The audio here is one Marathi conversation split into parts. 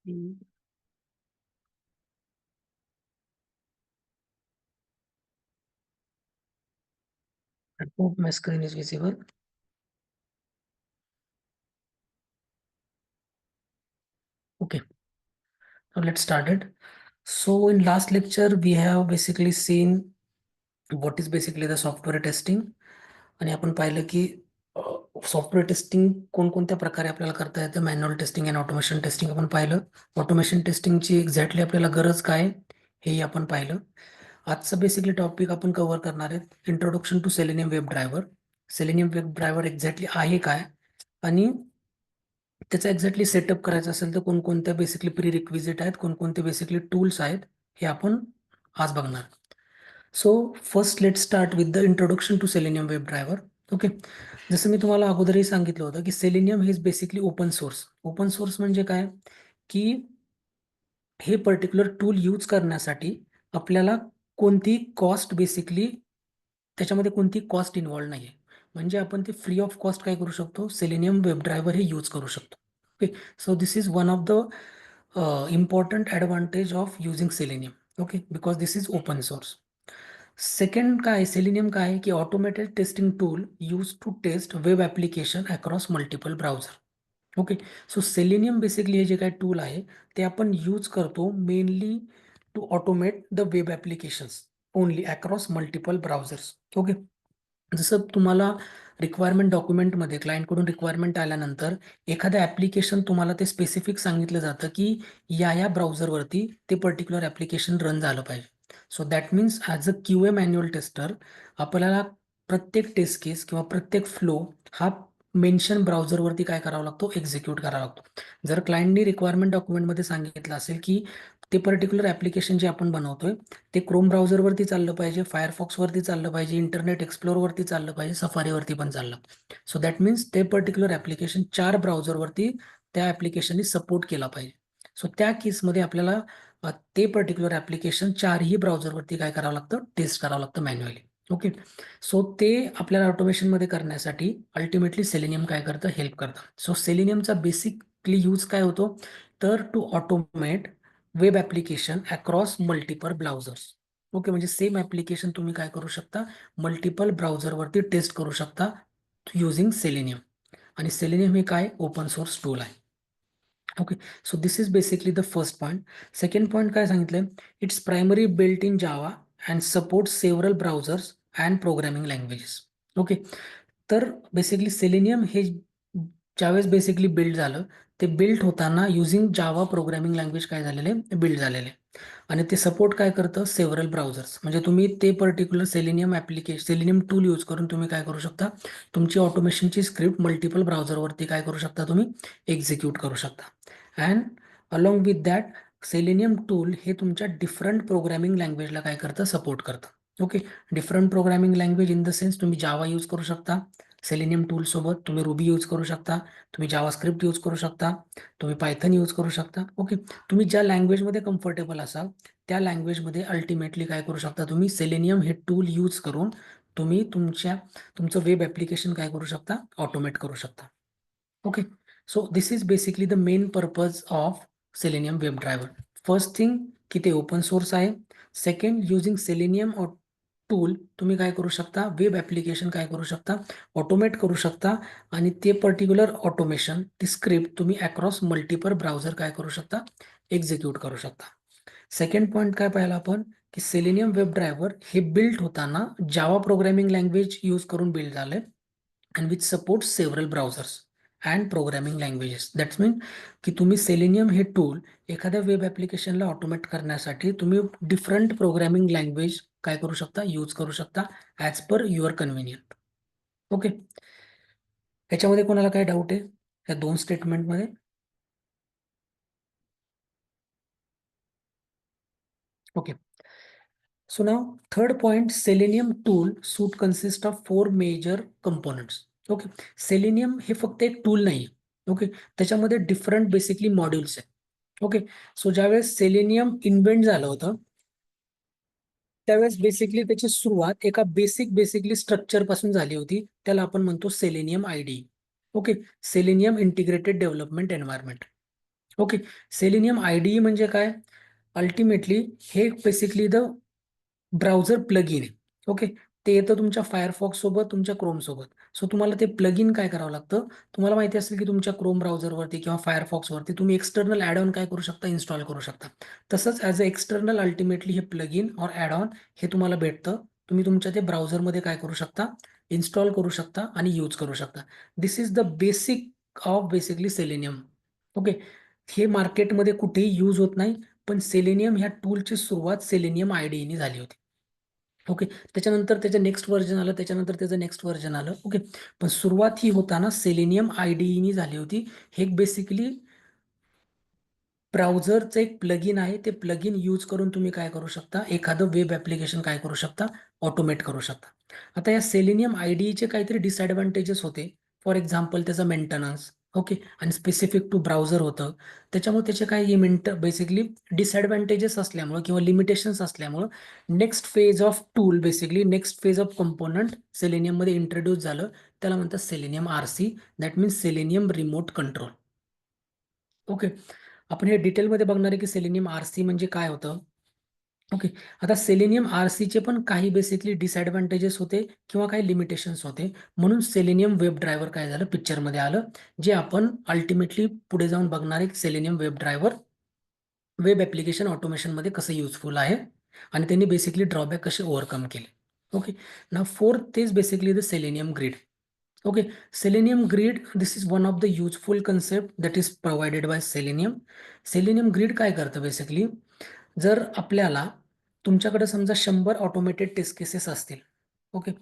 Mm. I hope my screen is visible. Okay, now let's start it. So in last lecture, we have basically seen what is basically the software testing. आणि आपण पाहिलं की सॉफ्टवेअर टेस्टिंग कोणकोणत्या प्रकारे आपल्याला करता येतं. मॅन्युअल टेस्टिंग आणि ऑटोमेशन टेस्टिंग आपण पाहिलं. ऑटोमेशन टेस्टिंगची एक्झॅक्टली आपल्याला गरज काय हेही आपण पाहिलं. आजचं बेसिकली टॉपिक आपण कव्हर करणार आहे introduction to Selenium web driver. Selenium web driver exactly आहे काय आणि त्याचा एक्झॅक्टली सेटअप करायचा असेल तर कोणकोणत्या बेसिकली प्री रिक्विजिट आहेत, कोणकोणते बेसिकली टूल्स आहेत हे आपण आज बघणार. So first let start with the introduction to Selenium web driver. Okay, जसं मी तुम्हाला अगोदरही सांगितलं होतं की सेलेनियम हे is basically open source. Open source म्हणजे काय की हे पर्टिक्युलर टूल यूज करण्यासाठी आपल्याला कोणती कॉस्ट बेसिकली त्याच्यामध्ये कोणती कॉस्ट इन्व्हॉल्व नाही आहे. म्हणजे आपण ते फ्री ऑफ कॉस्ट काय करू शकतो, सेलेनियम वेब ड्रायव्हर हे यूज करू शकतो. Okay, so this is one of the important advantage of using Selenium. Okay, because this is open source. Second काय सेलेनियम काय आहे की automated testing tool use to test web application across multiple browser. Okay, so Selenium basically हे जे काय टूल आहे ते आपण यूज करतो mainly to automate the web applications only across multiple browsers. Okay, जसं तुम्हाला रिक्वायरमेंट डॉक्युमेंटमध्ये क्लायंटकडून रिक्वायरमेंट आल्यानंतर एखादं ॲप्लिकेशन तुम्हाला ते स्पेसिफिक सांगितलं जातं की या ब्राउझरवरती ते पर्टिक्युलर ॲप्लिकेशन रन झालं पाहिजे. So that means as a Q A manual tester आपल्याला प्रत्येक टेस्ट केस किंवा प्रत्येक फ्लो हा मेन्शन ब्राउझरवरती काय करावा लागतो, एक्झिक्यूट करावा लागतो. जर क्लायंटनी रिक्वायरमेंट डॉक्युमेंटमध्ये सांगितलं असेल की ते पर्टिक्युलर ॲप्लिकेशन जे आपण बनवतोय ते क्रोम ब्राउझरवरती चाललं पाहिजे, फायरफॉक्सवरती चाललं पाहिजे, इंटरनेट एक्सप्लोरवरती चाललं पाहिजे, सफारीवरती पण चाललं. सो दॅट मीन्स ते पर्टिक्युलर ॲप्लिकेशन 4 ब्राउझरवरती त्या ॲप्लिकेशननी सपोर्ट केला पाहिजे. सो त्या केसमध्ये आपल्याला ते पर्टिक्युलर ॲप्लिकेशन 4ही ब्राउझरवरती काय करावं लागतं, टेस्ट करावं लागतं मॅन्युअली. ओके, सो ते आपल्याला ऑटोमेशनमध्ये करण्यासाठी अल्टिमेटली सेलेनियम काय करतं, हेल्प करतं. सो सेलेनियमचा बेसिकली यूज काय होतो तर to automate web application across multiple browsers. Okay, म्हणजे सेम ॲप्लिकेशन तुम्ही काय करू शकता, मल्टिपल ब्राउझरवरती टेस्ट करू शकता युझिंग सेलेनियम. आणि सेलेनियम हे काय ओपन सोर्स टूल आहे. Okay, so this is basically the first point. Second point काय सांगितलंय, it's primary built in Java and support several browsers and programming languages. Okay, तर बेसिकली सेलेनियम हे ज्यावेळेस बेसिकली बिल्ड झालं ते बिल्ड होताना युझिंग जावा प्रोग्रामिंग लँग्वेज काय झालेले बिल्ड झालेले. आणि ते सपोर्ट काय करतं, सेव्हरल ब्राउझर्स. म्हणजे तुम्ही ते particular selenium application selenium tool use करून तुम्ही काय करू शकता, तुमची ऑटोमेशनची स्क्रिप्ट मल्टिपल ब्राउझरवरती काय करू शकता, तुम्ही एक्झिक्यूट करू शकता. And along with that selenium tool हे तुमच्या डिफरंट प्रोग्रामिंग लँग्वेजला काय करतं, सपोर्ट करतं. Okay, different programming language in the sense तुम्ही जावा यूज करू शकता सेलेनियम टूल सोबत, तुम्ही रुबी यूज करू शकता, तुम्ही जावा स्क्रिप्ट यूज करू शकता, तुम्ही पायथन यूज करू शकता. ओके, तुम्ही ज्या लँग्वेजमध्ये कम्फर्टेबल असाल त्या लँग्वेजमध्ये अल्टिमेटली काय करू शकता, तुम्ही सेलेनियम हे टूल यूज करून तुम्ही तुमचं वेब ॲप्लिकेशन काय करू शकता, ऑटोमेट करू शकता. Okay, so this is basically the main purpose of Selenium web driver. First thing की ते ओपन सोर्स आहे. सेकंड, युझिंग सेलेनियम टूल तुम्ही काय करू शकता, वेब ॲप्लिकेशन काय करू शकता, ऑटोमेट करू शकता. आणि ते पर्टिक्युलर ऑटोमेशन ती स्क्रिप्ट तुम्ही अक्रॉस मल्टिपल ब्राउझर काय करू शकता, एक्झिक्यूट करू शकता. सेकंड पॉईंट काय पाहिला आपण की सेलेनियम वेब ड्रायव्हर हे बिल्ड होताना जावा प्रोग्रामिंग लँग्वेज यूज करून बिल्ड झाले and with support several browsers and programming languages. That's mean की तुम्ही सेलेनियम हे टूल एखाद्या वेब ॲप्लिकेशनला ऑटोमेट करण्यासाठी तुम्ही डिफरंट प्रोग्रामिंग लँग्वेज काय करू शकता, यूज करू शकता as per your convenient. Okay, ह्याच्यामध्ये कोणाला काय डाऊट आहे या दोन स्टेटमेंटमध्ये? Okay, so now third point, selenium tool suite consist of 4 major components. Okay, selenium हे फक्त एक टूल नाही. ओके, त्याच्यामध्ये डिफरंट बेसिकली मॉड्यूल्स आहेत. ओके, सो ज्यावेळेस सेलेनियम इन्व्हेंट झालं होतं त्यावेळेस बेसिकली त्याची सुरुवात एका बेसिकली स्ट्रक्चर पासून झाली होती, त्याला आपण म्हणतो selenium ID. Okay, selenium integrated development environment. Okay. Selenium IDE म्हणजे काय? अल्टिमेटली हे बेसिकली द ब्राउझर प्लगइन आहे. ओके. ते येतं तुमच्या फायरफॉक्स सोबत, तुमच्या क्रोम सोबत. सो तुम्हाला ते प्लगइन काय करावं लागतं? तुम्हाला माहिती असेल की तुमच्या क्रोम ब्राउझरवरती किंवा फायरफॉक्सवरती तुम्ही एक्सटर्नल ॲड ऑन काय करू शकता? इन्स्टॉल करू शकता. तसंच ॲज अ एक्सटर्नल अल्टिमेटली हे प्लगइन ऑर ॲड ऑन हे तुम्हाला भेटतं. तुम्ही तुमच्या ते ब्राउझरमध्ये काय करू शकता? इन्स्टॉल करू शकता आणि यूज करू शकता. This is the basic of basically Selenium. Okay. हे मार्केटमध्ये कुठेही यूज होत नाही, पण सेलेनियम ह्या टूलची सुरुवात सेलेनियम IDE झाली होती. ओके. त्याच्यानंतर त्याचं नेक्स्ट व्हर्जन आलं, त्याच्यानंतर त्याचं नेक्स्ट व्हर्जन आलं. ओके. पण सुरुवात ही होताना सेलेनियम IDE झाली होती. हे बेसिकली ब्राउझरचं एक प्लगइन आहे. ते प्लगइन यूज करून तुम्ही काय करू शकता? एखादं वेब ॲप्लिकेशन काय करू शकता? ऑटोमेट करू शकता. आता या सेलेनियम IDEचे काहीतरी डिसएडव्हांटेजेस होते. फॉर एक्झाम्पल त्याचा मेंटेनन्स. ओके. आणि स्पेसिफिक टू ब्राउझर होतं. त्याच्यामुळे त्याचे काही बेसिकली डिसएडव्हांटेजेस असल्यामुळं किंवा लिमिटेशन्स असल्यामुळं next phase of tool basically next phase of component सेलेनियममध्ये इंट्रोड्यूस झालं. त्याला म्हणतात Selenium RC. That means Selenium remote control. Okay. आपण हे डिटेलमध्ये बघणार आहे की सेलेनियम RC म्हणजे काय होतं. ओके. आता सेलेनियम RCचे पण काही बेसिकली डिसएडव्हांटेजेस होते किंवा काही लिमिटेशन्स होते. म्हणून सेलेनियम वेब ड्रायव्हर काय झालं? पिक्चरमध्ये आलं. जे आपण अल्टिमेटली पुढे जाऊन बघणार आहे Selenium web driver web application ऑटोमेशनमध्ये कसं युजफुल आहे आणि त्यांनी बेसिकली ड्रॉबॅक कसे ओव्हरकम केले. Okay. Now fourth is basically the Selenium grid. Okay, Selenium Grid, this is one of the useful concept that is provided by Selenium. Selenium Grid काय करतं बेसिकली? जर आपल्याला तुमच्याकडे समजा 100 ऑटोमेटेड टेस्ट केसेस असतील. ओके.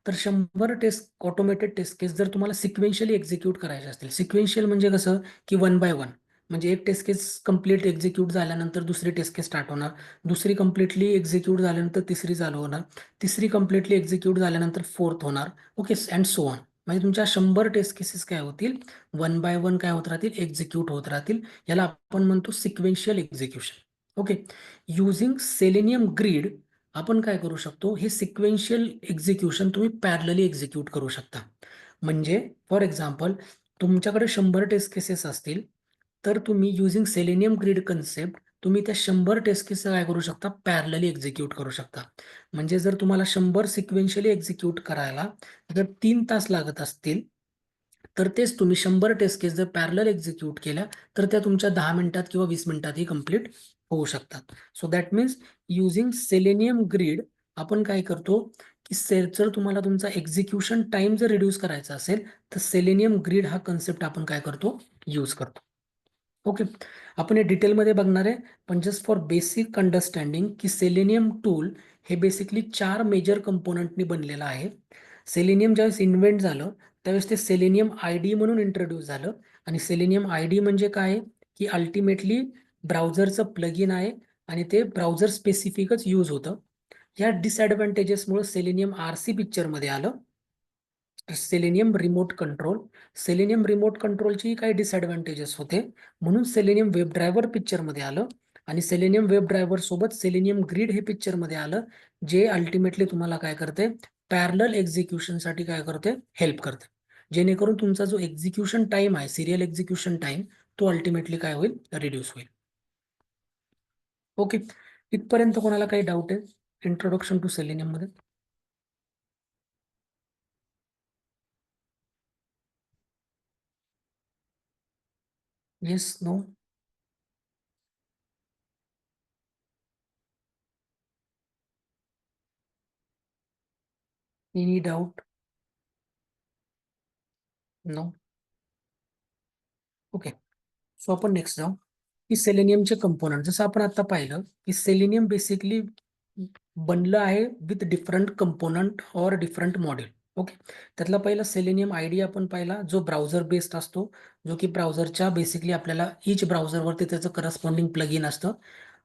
तर 100 ऑटोमेटेड टेस्ट केस जर तुम्हाला सिक्वेन्शियली एक्झिक्यूट करायचे असतील. सिक्वेन्शियल म्हणजे कसं? की 1 बाय 1. म्हणजे एक टेस्ट केस कंप्लीट एक्झिक्यूट झाल्यानंतर दुसरी टेस्ट केस स्टार्ट होणार. दुसरी कंप्लिटली एक्झिक्यूट झाल्यानंतर तिसरी चालू होणार. तिसरी कंप्लिटली एक्झिक्यूट झाल्यानंतर फोर्थ होणार. ओके. And so on. म्हणजे तुमच्या 100 टेस्ट केसेस काय होतील? 1 बाय 1 काय होत राहतील? एक्झिक्यूट होत राहतील. याला आपण म्हणतो sequential execution. Okay. Using Selenium grid आपण काय करू शकतो? हे सिक्वेन्शियल एक्झिक्युशन तुम्ही पॅरलली एक्झिक्यूट करू शकता. म्हणजे फॉर एक्झाम्पल तुमच्याकडे 100 टेस्ट केसेस असतील, तर तुम्ही युझिंग सेलेनियम ग्रीड कन्सेप्ट तुम्ही त्या 100 टेस्ट केसेस काय करू शकता? पॅरलली एक्झिक्यूट करू शकता. म्हणजे जर तुम्हाला 100 सिक्वेन्शियली एक्झिक्यूट करायला जर 3 तास लागत असतील, तर तेच तुम्ही 100 टेस्ट केस जर पॅरलल एक्झिक्यूट केल्या, तर त्या तुमच्या 10 मिनिटात किंवा 20 मिनिटातही कंप्लीट होऊ शकतात. So that means using Selenium grid आपण काय करतो, की जर तुम्हाला तुमचा एक्झिक्युशन टाइम जर रिड्यूस करायचा असेल, तर सेलेनियम ग्रीड हा कन्सेप्ट आपण काय करतो? यूज करतो. ओके. आपण हे डिटेलमध्ये बघणार आहे. पण जस्ट फॉर बेसिक अंडरस्टँडिंग की सेलेनियम टूल हे बेसिकली 4 मेजर कंपोनंटनी बनलेलं आहे. सेलेनियम ज्यावेळेस इन्व्हेंट झालं त्यावेळेस ते सेलेनियम IDE म्हणून इंट्रोड्यूस झालं आणि सेलेनियम IDE म्हणजे काय? की अल्टिमेटली ब्राउझरचं प्लगइन आहे आणि ते ब्राउझर स्पेसिफिकच यूज होतं. या डिसएडव्हांटेजेसमुळे सेलेनियम RC पिक्चरमध्ये आलं. Selenium remote control. Selenium remote कंट्रोलची काही डिसएडव्हांटेजेस होते. म्हणून सेलेनियम वेब ड्रायव्हर पिक्चरमध्ये आलं आणि सेलेनियम वेब ड्रायव्हर सोबत सेलेनियम ग्रीड हे पिक्चरमध्ये आलं, जे अल्टिमेटली तुम्हाला काय करते? पॅरलल एक्झिक्युशनसाठी काय करते? हेल्प करते. जेणेकरून तुमचा जो एक्झिक्युशन टाइम आहे, सिरियल एक्झिक्युशन टाइम, तो अल्टिमेटली काय होईल? रिड्यूस होईल. ओके. इथपर्यंत कोणाला काही डाऊट आहे इंट्रोडक्शन टू सेलेनियम मध्ये? Yes, no, any doubt? No. Okay. So आपण नेक्स्ट जाऊ की सेलेनियमचे कंपोनंट. जसं आपण आता पाहिलं की सेलेनियम बेसिकली बनलं आहे विथ डिफरंट कंपोनंट और डिफरंट मॉड्यूल. ओके. त्यातला पहिला सेलेनियम IDE आपण पाहिला, जो ब्राउझर बेस्ड असतो, जो की ब्राउझरच्या बेसिकली आपल्याला ईच ब्राउझरवरती त्याचं करस्पॉन्डिंग प्लगइन असतं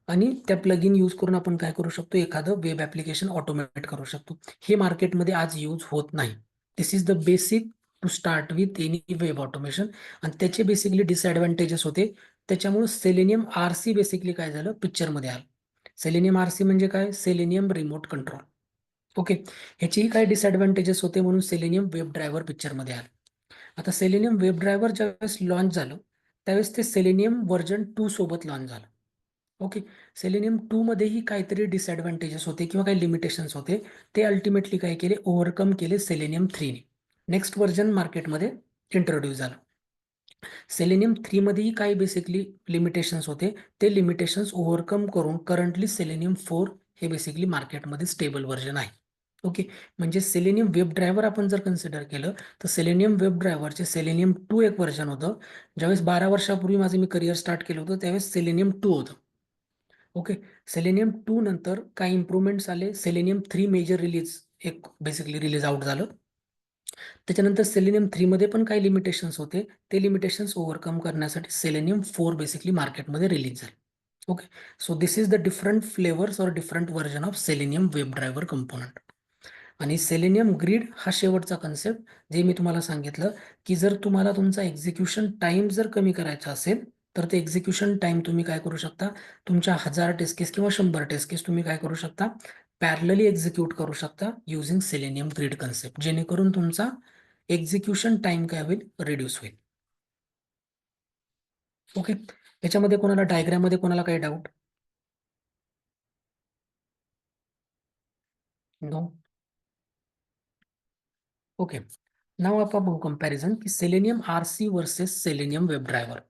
आणि त्या प्लगइन यूज करून आपण काय करू शकतो? एखादं वेब ॲप्लिकेशन ऑटोमेट करू शकतो. हे मार्केटमध्ये आज यूज होत नाही. This is the basic to start with any web automation. आणि त्याचे बेसिकली डिसएडव्हांटेजेस होते. त्याच्यामुळे सेलेनियम RC बेसिकली काय झालं? पिक्चरमध्ये आलं. सेलेनियम RC म्हणजे काय? Selenium remote control. ओके. ह्याचेही काही डिसएडव्हांटेजेस होते म्हणून सेलेनियम वेब ड्रायव्हर पिक्चरमध्ये आलं. आता सेलेनियम वेब ड्रायव्हर ज्यावेळेस लॉन्च झालं त्यावेळेस ते सेलेनियम व्हर्जन 2 सोबत लॉन्च झालं. ओके. सेलेनियम 2 मध्येही काहीतरी डिसएडव्हान्टेजेस होते किंवा काही लिमिटेशन्स होते. ते अल्टिमेटली काय केले, ओव्हरकम केले सेलेनियम 3 ने. नेक्स्ट व्हर्जन मार्केटमध्ये इंट्रोड्यूस झालं. सेलेनियम 3 मध्येही काही बेसिकली लिमिटेशन्स होते. ते लिमिटेशन्स ओव्हरकम करून करंटली सेलेनियम 4 हे बेसिकली मार्केटमध्ये स्टेबल व्हर्जन आहे. ओके. म्हणजे सेलेनियम वेब ड्रायव्हर आपण जर कन्सिडर केलं तर सेलेनियम वेब ड्रायव्हरचे सेलेनियम 2 एक व्हर्जन होतं. ज्यावेळेस 12 वर्षापूर्वी माझं मी करिअर स्टार्ट केलं होतं त्यावेळेस सेलेनियम 2 होतं. ओके. सेलेनियम 2 नंतर काही इम्प्रूव्हमेंट्स आले. सेलेनियम 3 मेजर रिलीज एक बेसिकली रिलीज आउट झालं. त्याच्यानंतर सेलेनियम 3 मध्ये पण काही लिमिटेशन्स होते. ते लिमिटेशन्स ओव्हरकम करण्यासाठी सेलेनियम 4 बेसिकली मार्केटमध्ये रिलीज झाले. Okay. So this is the different flavours और different version of Selenium web driver component. आणि सेलेनियम ग्रीड हा शेवटचा कन्सेप्ट जे मी तुम्हाला सांगितलं की जर तुम्हाला तुमचा एक्झिक्युशन टाइम जर कमी करायचा असेल तर ते एक्झिक्युशन टाइम तुम्ही काय करू शकता, तुमच्या 1000 टेस्ट केस किंवा 100 टेस्ट केस तुम्ही काय करू शकता, पॅरलली एक्झिक्यूट करू शकता युझिंग सेलेनियम ग्रीड कन्सेप्ट, जेणेकरून तुमचा एक्झिक्युशन टाइम काय होईल, रिड्यूस होईल. ओके. याच्यामध्ये कोणाला डायग्राम मध्ये कोणाला काही डाऊट? नो. ओके. नाव आपण बघू कंपॅरिझन की selenium RC versus selenium web driver.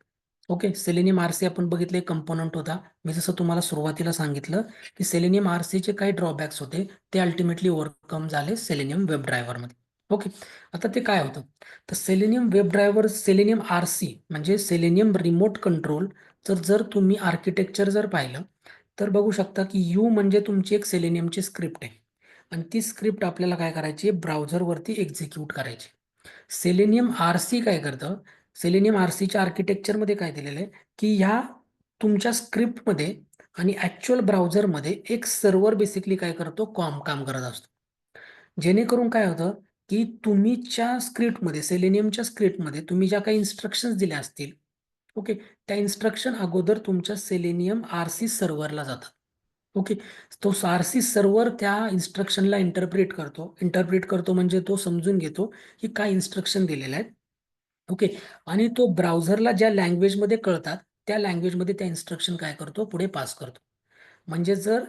Okay. Selenium RC आपण बघितले कंपोनंट होता. मी जसं तुम्हाला सुरुवातीला सांगितलं की सेलेनियम आरसीचे काही ड्रॉबॅक्स होते ते अल्टिमेटली ओव्हरकम झाले सेलेनियम वेब ड्रायव्हरमध्ये. ओके. आता ते काय होतं, तर selenium web driver selenium RC म्हणजे सेलेनियम रिमोट कंट्रोल. तर जर तुम्ही आर्किटेक्चर जर पाहिलं तर बघू शकता की यू म्हणजे तुमची एक सेलेनियमची स्क्रिप्ट आहे आणि ती स्क्रिप्ट आपल्याला काय करायची आहे, ब्राउझरवरती एक्झिक्यूट करायची. सेलेनियम आरसी काय करतं, सेलेनियम आरसीच्या आर्किटेक्चरमध्ये काय दिलेलं आहे की ह्या तुमच्या स्क्रिप्टमध्ये आणि ऍक्च्युअल ब्राउझरमध्ये एक सर्व्हर बेसिकली काय करतो, काम करत असतो. जेणेकरून काय होतं की तुम्हीच्या स्क्रिप्टमध्ये, सेलेनियमच्या स्क्रिप्टमध्ये तुम्ही ज्या काही इन्स्ट्रक्शन्स दिल्या असतील, ओके, त्या इन्स्ट्रक्शन अगोदर तुमच्या सेलेनियम आरसी सर्व्हरला जातात. ओके. तो आरसी सर्व्हर त्या इन्स्ट्रक्शनला इंटरप्रिट करतो म्हणजे तो समजून घेतो की काय इन्स्ट्रक्शन दिलेल्या आहेत. ओके. आणि तो ब्राउझरला ज्या लँग्वेजमध्ये कळतात त्या लँग्वेजमध्ये त्या इन्स्ट्रक्शन काय करतो, पुढे पास करतो. म्हणजे जर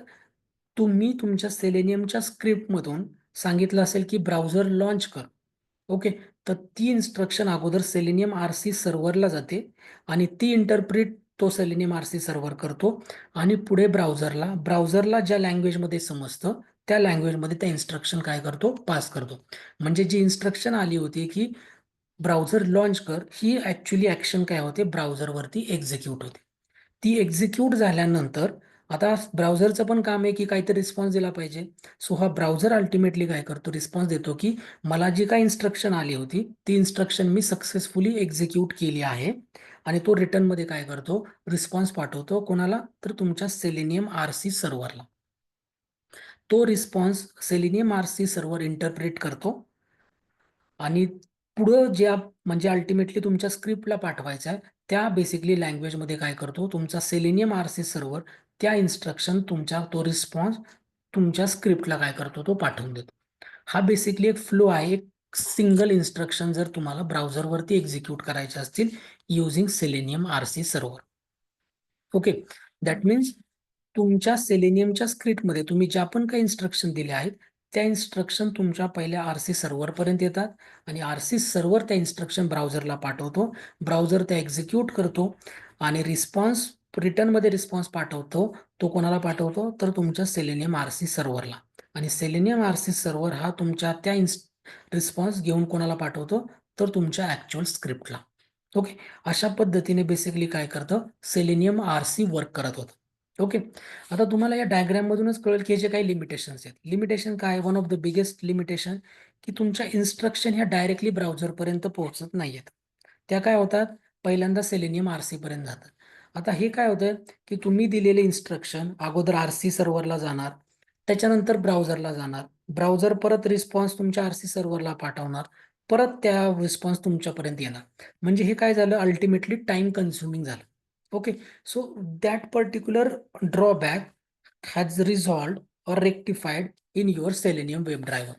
तुम्ही तुमच्या सेलेनियमच्या स्क्रिप्टमधून सांगितलं असेल की ब्राउझर लॉन्च कर, ओके, तर ती इन्स्ट्रक्शन अगोदर सेलेनियम आरसी सर्व्हरला जाते आणि ती इंटरप्रिट तो सेलेनियम आरसी सर्व्हर करतो आणि पुढे ब्राउझरला ज्या लँग्वेजमध्ये समजतं त्या लँग्वेजमध्ये त्या इन्स्ट्रक्शन काय करतो, पास करतो. म्हणजे जी इन्स्ट्रक्शन आली होती की ब्राउझर लॉन्च कर, ही ऍक्च्युली ऍक्शन काय होते, ब्राउझरवरती एक्झिक्यूट होते. ती एक्झिक्यूट झाल्यानंतर आता ब्राउझरचं पण काम आहे की काहीतरी रिस्पॉन्स दिला पाहिजे. सो हा ब्राउझर अल्टिमेटली काय करतो, रिस्पॉन्स देतो की मला जी काही इन्स्ट्रक्शन आली होती ती इन्स्ट्रक्शन मी सक्सेसफुली एक्झिक्यूट केली आहे आणि तो रिटर्न मध्ये काय करतो, रिस्पॉन्स पाठवतो कोणाला, तर तुमच्या सेलेनियम आरसी सर्व्हरला. तो response Selenium RC server interpret करतो आणि पुढं ज्या म्हणजे अल्टिमेटली तुमच्या स्क्रिप्टला पाठवायचं आहे त्या बेसिकली लँग्वेजमध्ये काय करतो, तुमचा सेलेनियम आरसी सर्व्हर त्या इन्स्ट्रक्शन तुमच्या तो रिस्पॉन्स तुमच्या स्क्रिप्टला काय करतो, तो पाठवून देतो. हा बेसिकली एक फ्लो आहे, एक सिंगल इन्स्ट्रक्शन जर तुम्हाला ब्राउझरवरती एक्झिक्यूट करायचे असतील using selenium RC server. Okay. That means तुमच्या सेलेनियमच्या स्क्रिप्टमध्ये तुम्ही ज्या पण काही इन्स्ट्रक्शन दिल्या आहेत त्या इन्स्ट्रक्शन तुमच्या पहिल्या आरसी सर्व्हर पर्यंत येतात आणि आरसी सर्व्हर त्या इन्स्ट्रक्शन ब्राउझरला पाठवतो. ब्राउझर त्या एक्झिक्यूट करतो आणि रिटर्नमध्ये रिस्पॉन्स पाठवतो. तो कोणाला पाठवतो, तर तुमच्या सेलेनियम आरसी सर्व्हरला. आणि सेलेनियम आरसी सर्व्हर हा तुमच्या त्या रिस्पॉन्स घेऊन कोणाला पाठवतो, तर तुमच्या ऍक्च्युअल स्क्रिप्टला. ओके. अशा पद्धतीने बेसिकली काय करतं, सेलेनियम आरसी वर्क करत होतं. ओके. आता तुम्हाला या डायग्राम मधूनच कळेल की जे काही लिमिटेशन्स आहेत. लिमिटेशन काय, one of the biggest limitation की तुमच्या इन्स्ट्रक्शन ह्या डायरेक्टली ब्राउझर पर्यंत पोहोचत नाहीयेत. त्या काय होतात, पहिल्यांदा सेलेनियम आरसी पर्यंत जातात. आता हे काय होतंय की तुम्ही दिलेले इन्स्ट्रक्शन अगोदर आरसी सर्व्हरला जाणार, त्याच्यानंतर ब्राउझरला जाणार, ब्राउझर परत रिस्पॉन्स तुमच्या आरसी सर्व्हरला पाठवणार, परत त्या रिस्पॉन्स तुमच्यापर्यंत येणार. म्हणजे हे काय झालं, अल्टिमेटली टाइम कन्झ्युमिंग झालं. Okay. So that particular drawback has resolved or rectified in your Selenium WebDriver.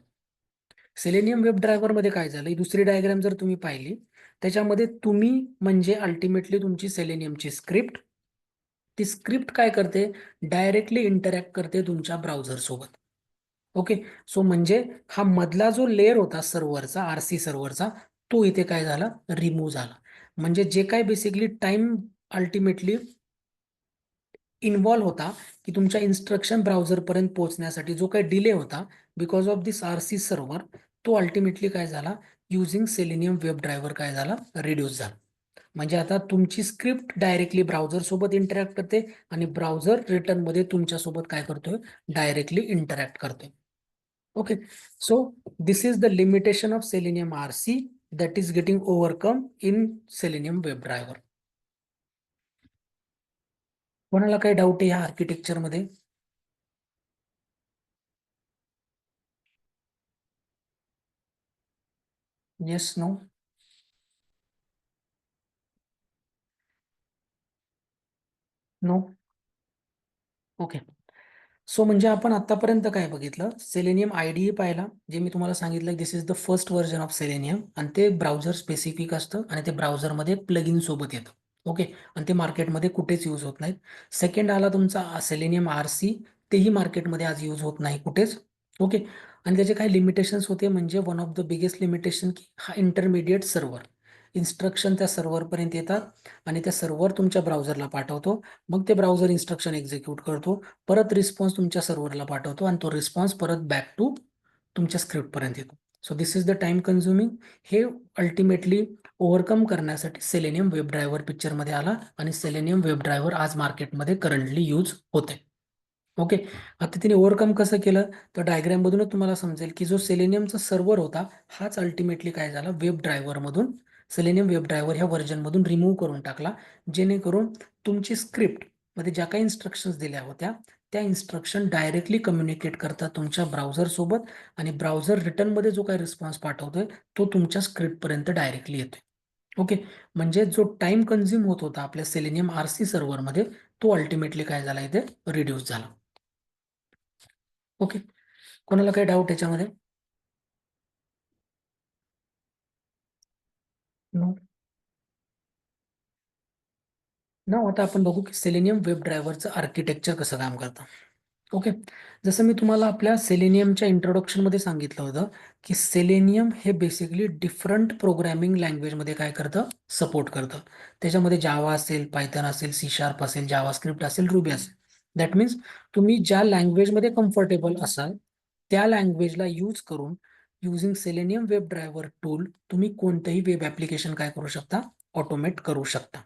Selenium web driver मध्ये काय झालं, ही दुसरी डायग्राम जर तुम्ही पाहिली, त्याच्यामध्ये तुम्ही म्हणजे अल्टिमेटली तुमची सेलेनियमची स्क्रिप्ट, ती स्क्रिप्ट काय करते, डायरेक्टली इंटरॅक्ट करते तुमच्या ब्राउझर सोबत. ओके, सो म्हणजे हा मधला जो लेअर होता सर्व्हरचा, आरसी सर्व्हरचा, तो इथे काय झाला, रिमूव्ह झाला. म्हणजे जे काय बेसिकली टाइम अल्टिमेटली इन्व्हॉल्व होता, की तुमच्या इन्स्ट्रक्शन ब्राउझर पर्यंत पोहोचण्यासाठी जो काही डिले होता because of this RC server, तो अल्टिमेटली काय झाला, युझिंग सेलेनियम वेब ड्रायव्हर काय झाला, रिड्यूस झाला. म्हणजे आता तुमची स्क्रिप्ट डायरेक्टली ब्राउझर सोबत इंटरॅक्ट करते आणि ब्राउझर रिटर्न मध्ये तुमच्या सोबत काय करतोय, डायरेक्टली इंटरॅक्ट करतोय. Okay, so this is the limitation of selenium RC that is getting overcome in Selenium WebDriver. कोणाला काही डाऊट आहे या आर्किटेक्चर मध्ये? Yes, no? No? Okay, so म्हणजे आपण आतापर्यंत काय बघितलं, सेलेनियम आयडीई पाहिला, जे मी तुम्हाला सांगितलं this is the first version of Selenium, आणि ते ब्राउझर स्पेसिफिक असतं आणि ते ब्राउझरमध्ये प्लगइन सोबत येतं. ओके, आणि ते मार्केटमध्ये कुठेच यूज होत नाहीत. सेकंड आला तुमचा सेलेनियम आरसी, तेही मार्केटमध्ये आज यूज होत नाही कुठेच. ओके, आणि त्याचे काही लिमिटेशन्स होते, म्हणजे one of the biggest limitation की हा इंटरमिडिएट सर्व्हर, इन्स्ट्रक्शन त्या सर्व्हरपर्यंत येतात आणि त्या सर्व्हर तुमच्या ब्राउझरला पाठवतो, मग ते ब्राउझर इन्स्ट्रक्शन एक्झिक्यूट करतो, परत रिस्पॉन्स तुमच्या सर्व्हरला पाठवतो आणि तो रिस्पॉन्स परत बॅक टू तुमच्या स्क्रिप्टपर्यंत येतो. So this is the time consuming. हे अल्टिमेटली ओव्हरकम करण्यासाठी सेलेनियम वेब ड्रायव्हर पिक्चरमध्ये आला आणि सेलेनियम वेब ड्रायव्हर आज मार्केटमध्ये करंटली यूज होते. ओके, आता तिने ओव्हरकम कसं केलं, तर डायग्राम मधूनच तुम्हाला समजेल की जो सेलेनियमचा सर्व्हर होता, हाच अल्टिमेटली काय झाला, वेब ड्रायव्हर मधून, सेलेनियम वेब ड्रायव्हर ह्या व्हर्जन मधून रिमूव्ह करून टाकला, जेणेकरून तुमची स्क्रिप्ट मध्ये ज्या काही इन्स्ट्रक्शन्स दिल्या होत्या, त्या इन्स्ट्रक्शन डायरेक्टली कम्युनिकेट करतात तुमच्या ब्राउझर सोबत, आणि ब्राउझर रिटर्न मध्ये जो काही रिस्पॉन्स पाठवतोय तो तुमच्या स्क्रिप्ट पर्यंत डायरेक्टली येतोय. ओके, म्हणजे जो टाइम कन्झ्युम होत होता आपल्या सेलेनियम आरसी सर्व्हरमध्ये, तो अल्टिमेटली काय झाला, इथे रिड्यूस झाला. ओके, कोणाला काही डाऊट याच्यामध्ये? नो? ना, आता आपण बघू की सेलेनियम वेब ड्रायव्हरचं आर्किटेक्चर कसं काम करतं. ओके, जसं मी तुम्हाला आपल्या सेलेनियमच्या इंट्रोडक्शन मध्ये सांगितलं होतं की सेलेनियम हे बेसिकली डिफरंट प्रोग्रॅमिंग लँग्वेजमध्ये काय करतं, सपोर्ट करतं. त्याच्यामध्ये जावा असेल, पायथन असेल, सी शार्प असेल, जावा स्क्रिप्ट असेल, रुबी असेल. दॅट मीन्स तुम्ही ज्या लँग्वेजमध्ये कम्फर्टेबल असाल त्या लँग्वेजला यूज करून, using selenium web driver tool, तुम्ही कोणतंही वेब ऍप्लिकेशन काय करू शकता, ऑटोमेट करू शकता.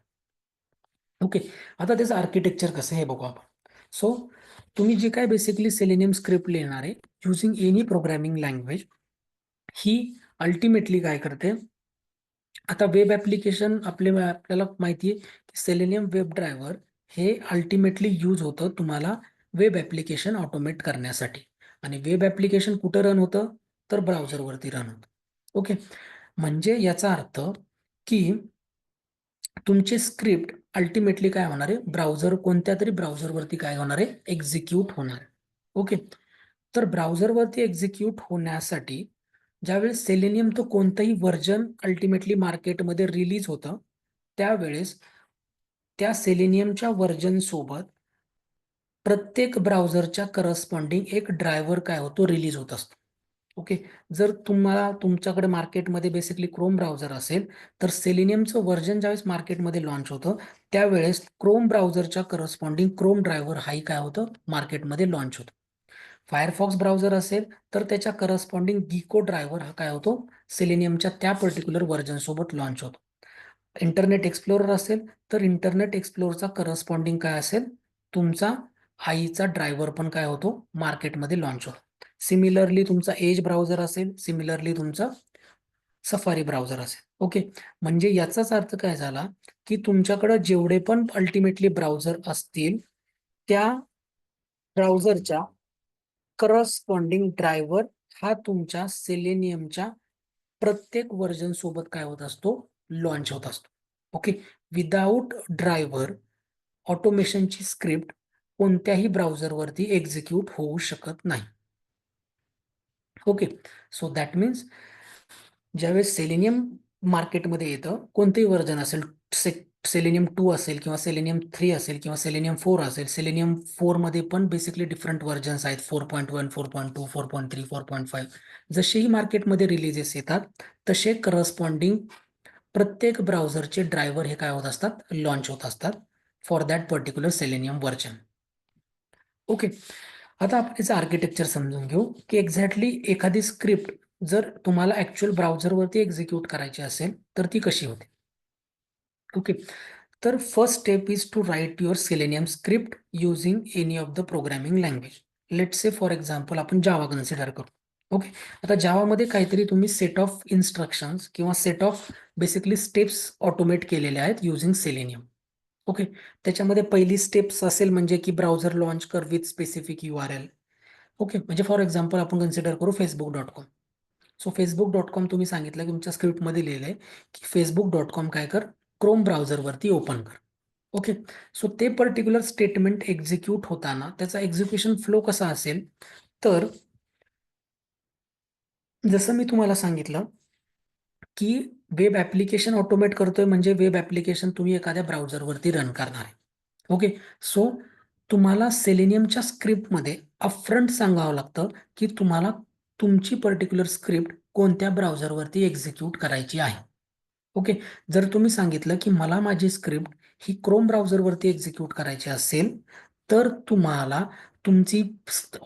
ओके, आता त्याचं आर्किटेक्चर कसं आहे हे बघू आपण. सो तुम्ही जे काय बेसिकली सेलेनियम स्क्रिप्ट लिहिणार आहे युझिंग एनी प्रोग्रामिंग लँग्वेज, ही अल्टिमेटली काय करते, आता वेब ऍप्लिकेशन आपल्याला माहिती आहे की सेलेनियम वेब ड्रायव्हर हे अल्टिमेटली यूज होतं तुम्हाला वेब ऍप्लिकेशन ऑटोमेट करण्यासाठी. आणि वेब ऍप्लिकेशन कुठं रन होतं, तर ब्राउझरवरती रन होतं. ओके, म्हणजे याचा अर्थ की तुमची स्क्रिप्ट अल्टिमेटली काय होणार आहे, ब्राउझर, कोणत्या तरी ब्राउझरवरती काय होणार आहे, एक्झिक्यूट होणार आहे. ओके, तर ब्राउझरवरती एक्झिक्यूट होण्यासाठी ज्यावेळेस सेलेनियम तो कोणतंही व्हर्जन अल्टिमेटली मार्केटमध्ये रिलीज होतं, त्यावेळेस त्या सेलेनियमच्या व्हर्जन सोबत प्रत्येक ब्राउझरच्या करस्पॉन्डिंग एक ड्रायव्हर काय होतो, रिलीज होत असतो. ओके, जर तुम्हाला तुमच्याकडे मार्केटमध्ये बेसिकली क्रोम ब्राउझर असेल, तर सेलेनियमचं व्हर्जन ज्यावेळेस मार्केटमध्ये लॉन्च होतं, त्यावेळेस क्रोम ब्राउझरच्या करस्पॉन्डिंग क्रोम ड्रायव्हर हाही काय होतं, मार्केटमध्ये लॉन्च होतं. फायरफॉक्स ब्राउझर असेल तर त्याच्या करस्पॉन्डिंग गिको ड्रायव्हर हा काय होतो, सेलेनियमच्या त्या पर्टिक्युलर व्हर्जन सोबत लॉन्च होतो. इंटरनेट एक्सप्लोरर असेल तर इंटरनेट एक्सप्लोररचा करस्पॉन्डिंग काय असेल, तुमचा आईचा ड्रायव्हर पण काय होतो, मार्केटमध्ये लॉन्च होतो. सिमिलरली तुमचा एज ब्राउझर असेल, सिमिलरली तुमचा सफारी ब्राउझर असेल. ओके, म्हणजे याचाच अर्थ काय झाला की तुमच्याकडे जेवढे पण अल्टिमेटली ब्राउझर असतील, त्या ब्राउझरच्या करस्पॉन्डिंग ड्रायव्हर हा तुमच्या सेलेनियमच्या प्रत्येक व्हर्जन सोबत काय होत असतो, लॉन्च होत असतो. ओके, विदाउट ड्रायव्हर ऑटोमेशनची स्क्रिप्ट कोणत्याही ब्राउझरवरती एक्झिक्यूट होऊ शकत नाही. ओके. सो दॅट मीन्स ज्यावेळेस सेलेनियम मार्केटमध्ये येतं, कोणतेही व्हर्जन असेल, सेलेनियम 2 असेल किंवा सेलेनियम 3 असेल किंवा सेलेनियम 4 असेल, सेलेनियम 4 मध्ये पण बेसिकली डिफरंट व्हर्जन्स आहेत, 4.1, 4.2, 4.3, 4.5. जसेही मार्केटमध्ये रिलीजेस येतात तसे करस्पॉन्डिंग प्रत्येक ब्राउझरचे ड्रायव्हर हे काय होत असतात, लॉन्च होत असतात for that particular selenium version. Okay. आता आपण याचं आर्किटेक्चर समजून घेऊ की एक्झॅक्टली एखादी स्क्रिप्ट जर तुम्हाला ऍक्च्युअल ब्राउझरवरती एक्झिक्यूट करायची असेल तर ती कशी होते. ओके. तर first step is to write your Selenium script using any of the programming language. Let's say for example आपण जावा कन्सिडर करू. ओके. आता जावामध्ये काहीतरी तुम्ही सेट ऑफ इन्स्ट्रक्शन्स किंवा set of basically steps automate केलेले आहेत युझिंग सेलेनियम. ओके. त्याच्यामध्ये पहिली स्टेप्स असेल म्हणजे की ब्राउझर लॉन्च कर विथ स्पेसिफिक URL. ओके. म्हणजे फॉर एक्झाम्पल आपण कन्सिडर करू Facebook.com. सो Facebook.com तुम्ही सांगितलं की तुमच्या स्क्रिप्टमध्ये लिहिलंय की Facebook.com काय कर, क्रोम ब्राउझरवरती ओपन कर. ओके. सो ते पर्टिक्युलर स्टेटमेंट एक्झिक्यूट होताना त्याचा एक्झिक्युशन फ्लो कसा असेल, तर जसं मी तुम्हाला सांगितलं की वेब ऍप्लिकेशन ऑटोमेट करतोय म्हणजे वेब ऍप्लिकेशन तुम्ही एखाद्या ब्राउझरवरती रन करणार आहे. ओके. सो तुम्हाला सेलेनियमच्या स्क्रिप्टमध्ये अपफ्रंट सांगावं लागतं की तुम्हाला तुमची पर्टिक्युलर स्क्रिप्ट कोणत्या ब्राउझरवरती एक्झिक्यूट करायची आहे. ओके. जर तुम्ही सांगितलं की मला माझी स्क्रिप्ट ही क्रोम ब्राउझरवरती एक्झिक्यूट करायची असेल तर तुम्हाला तुमची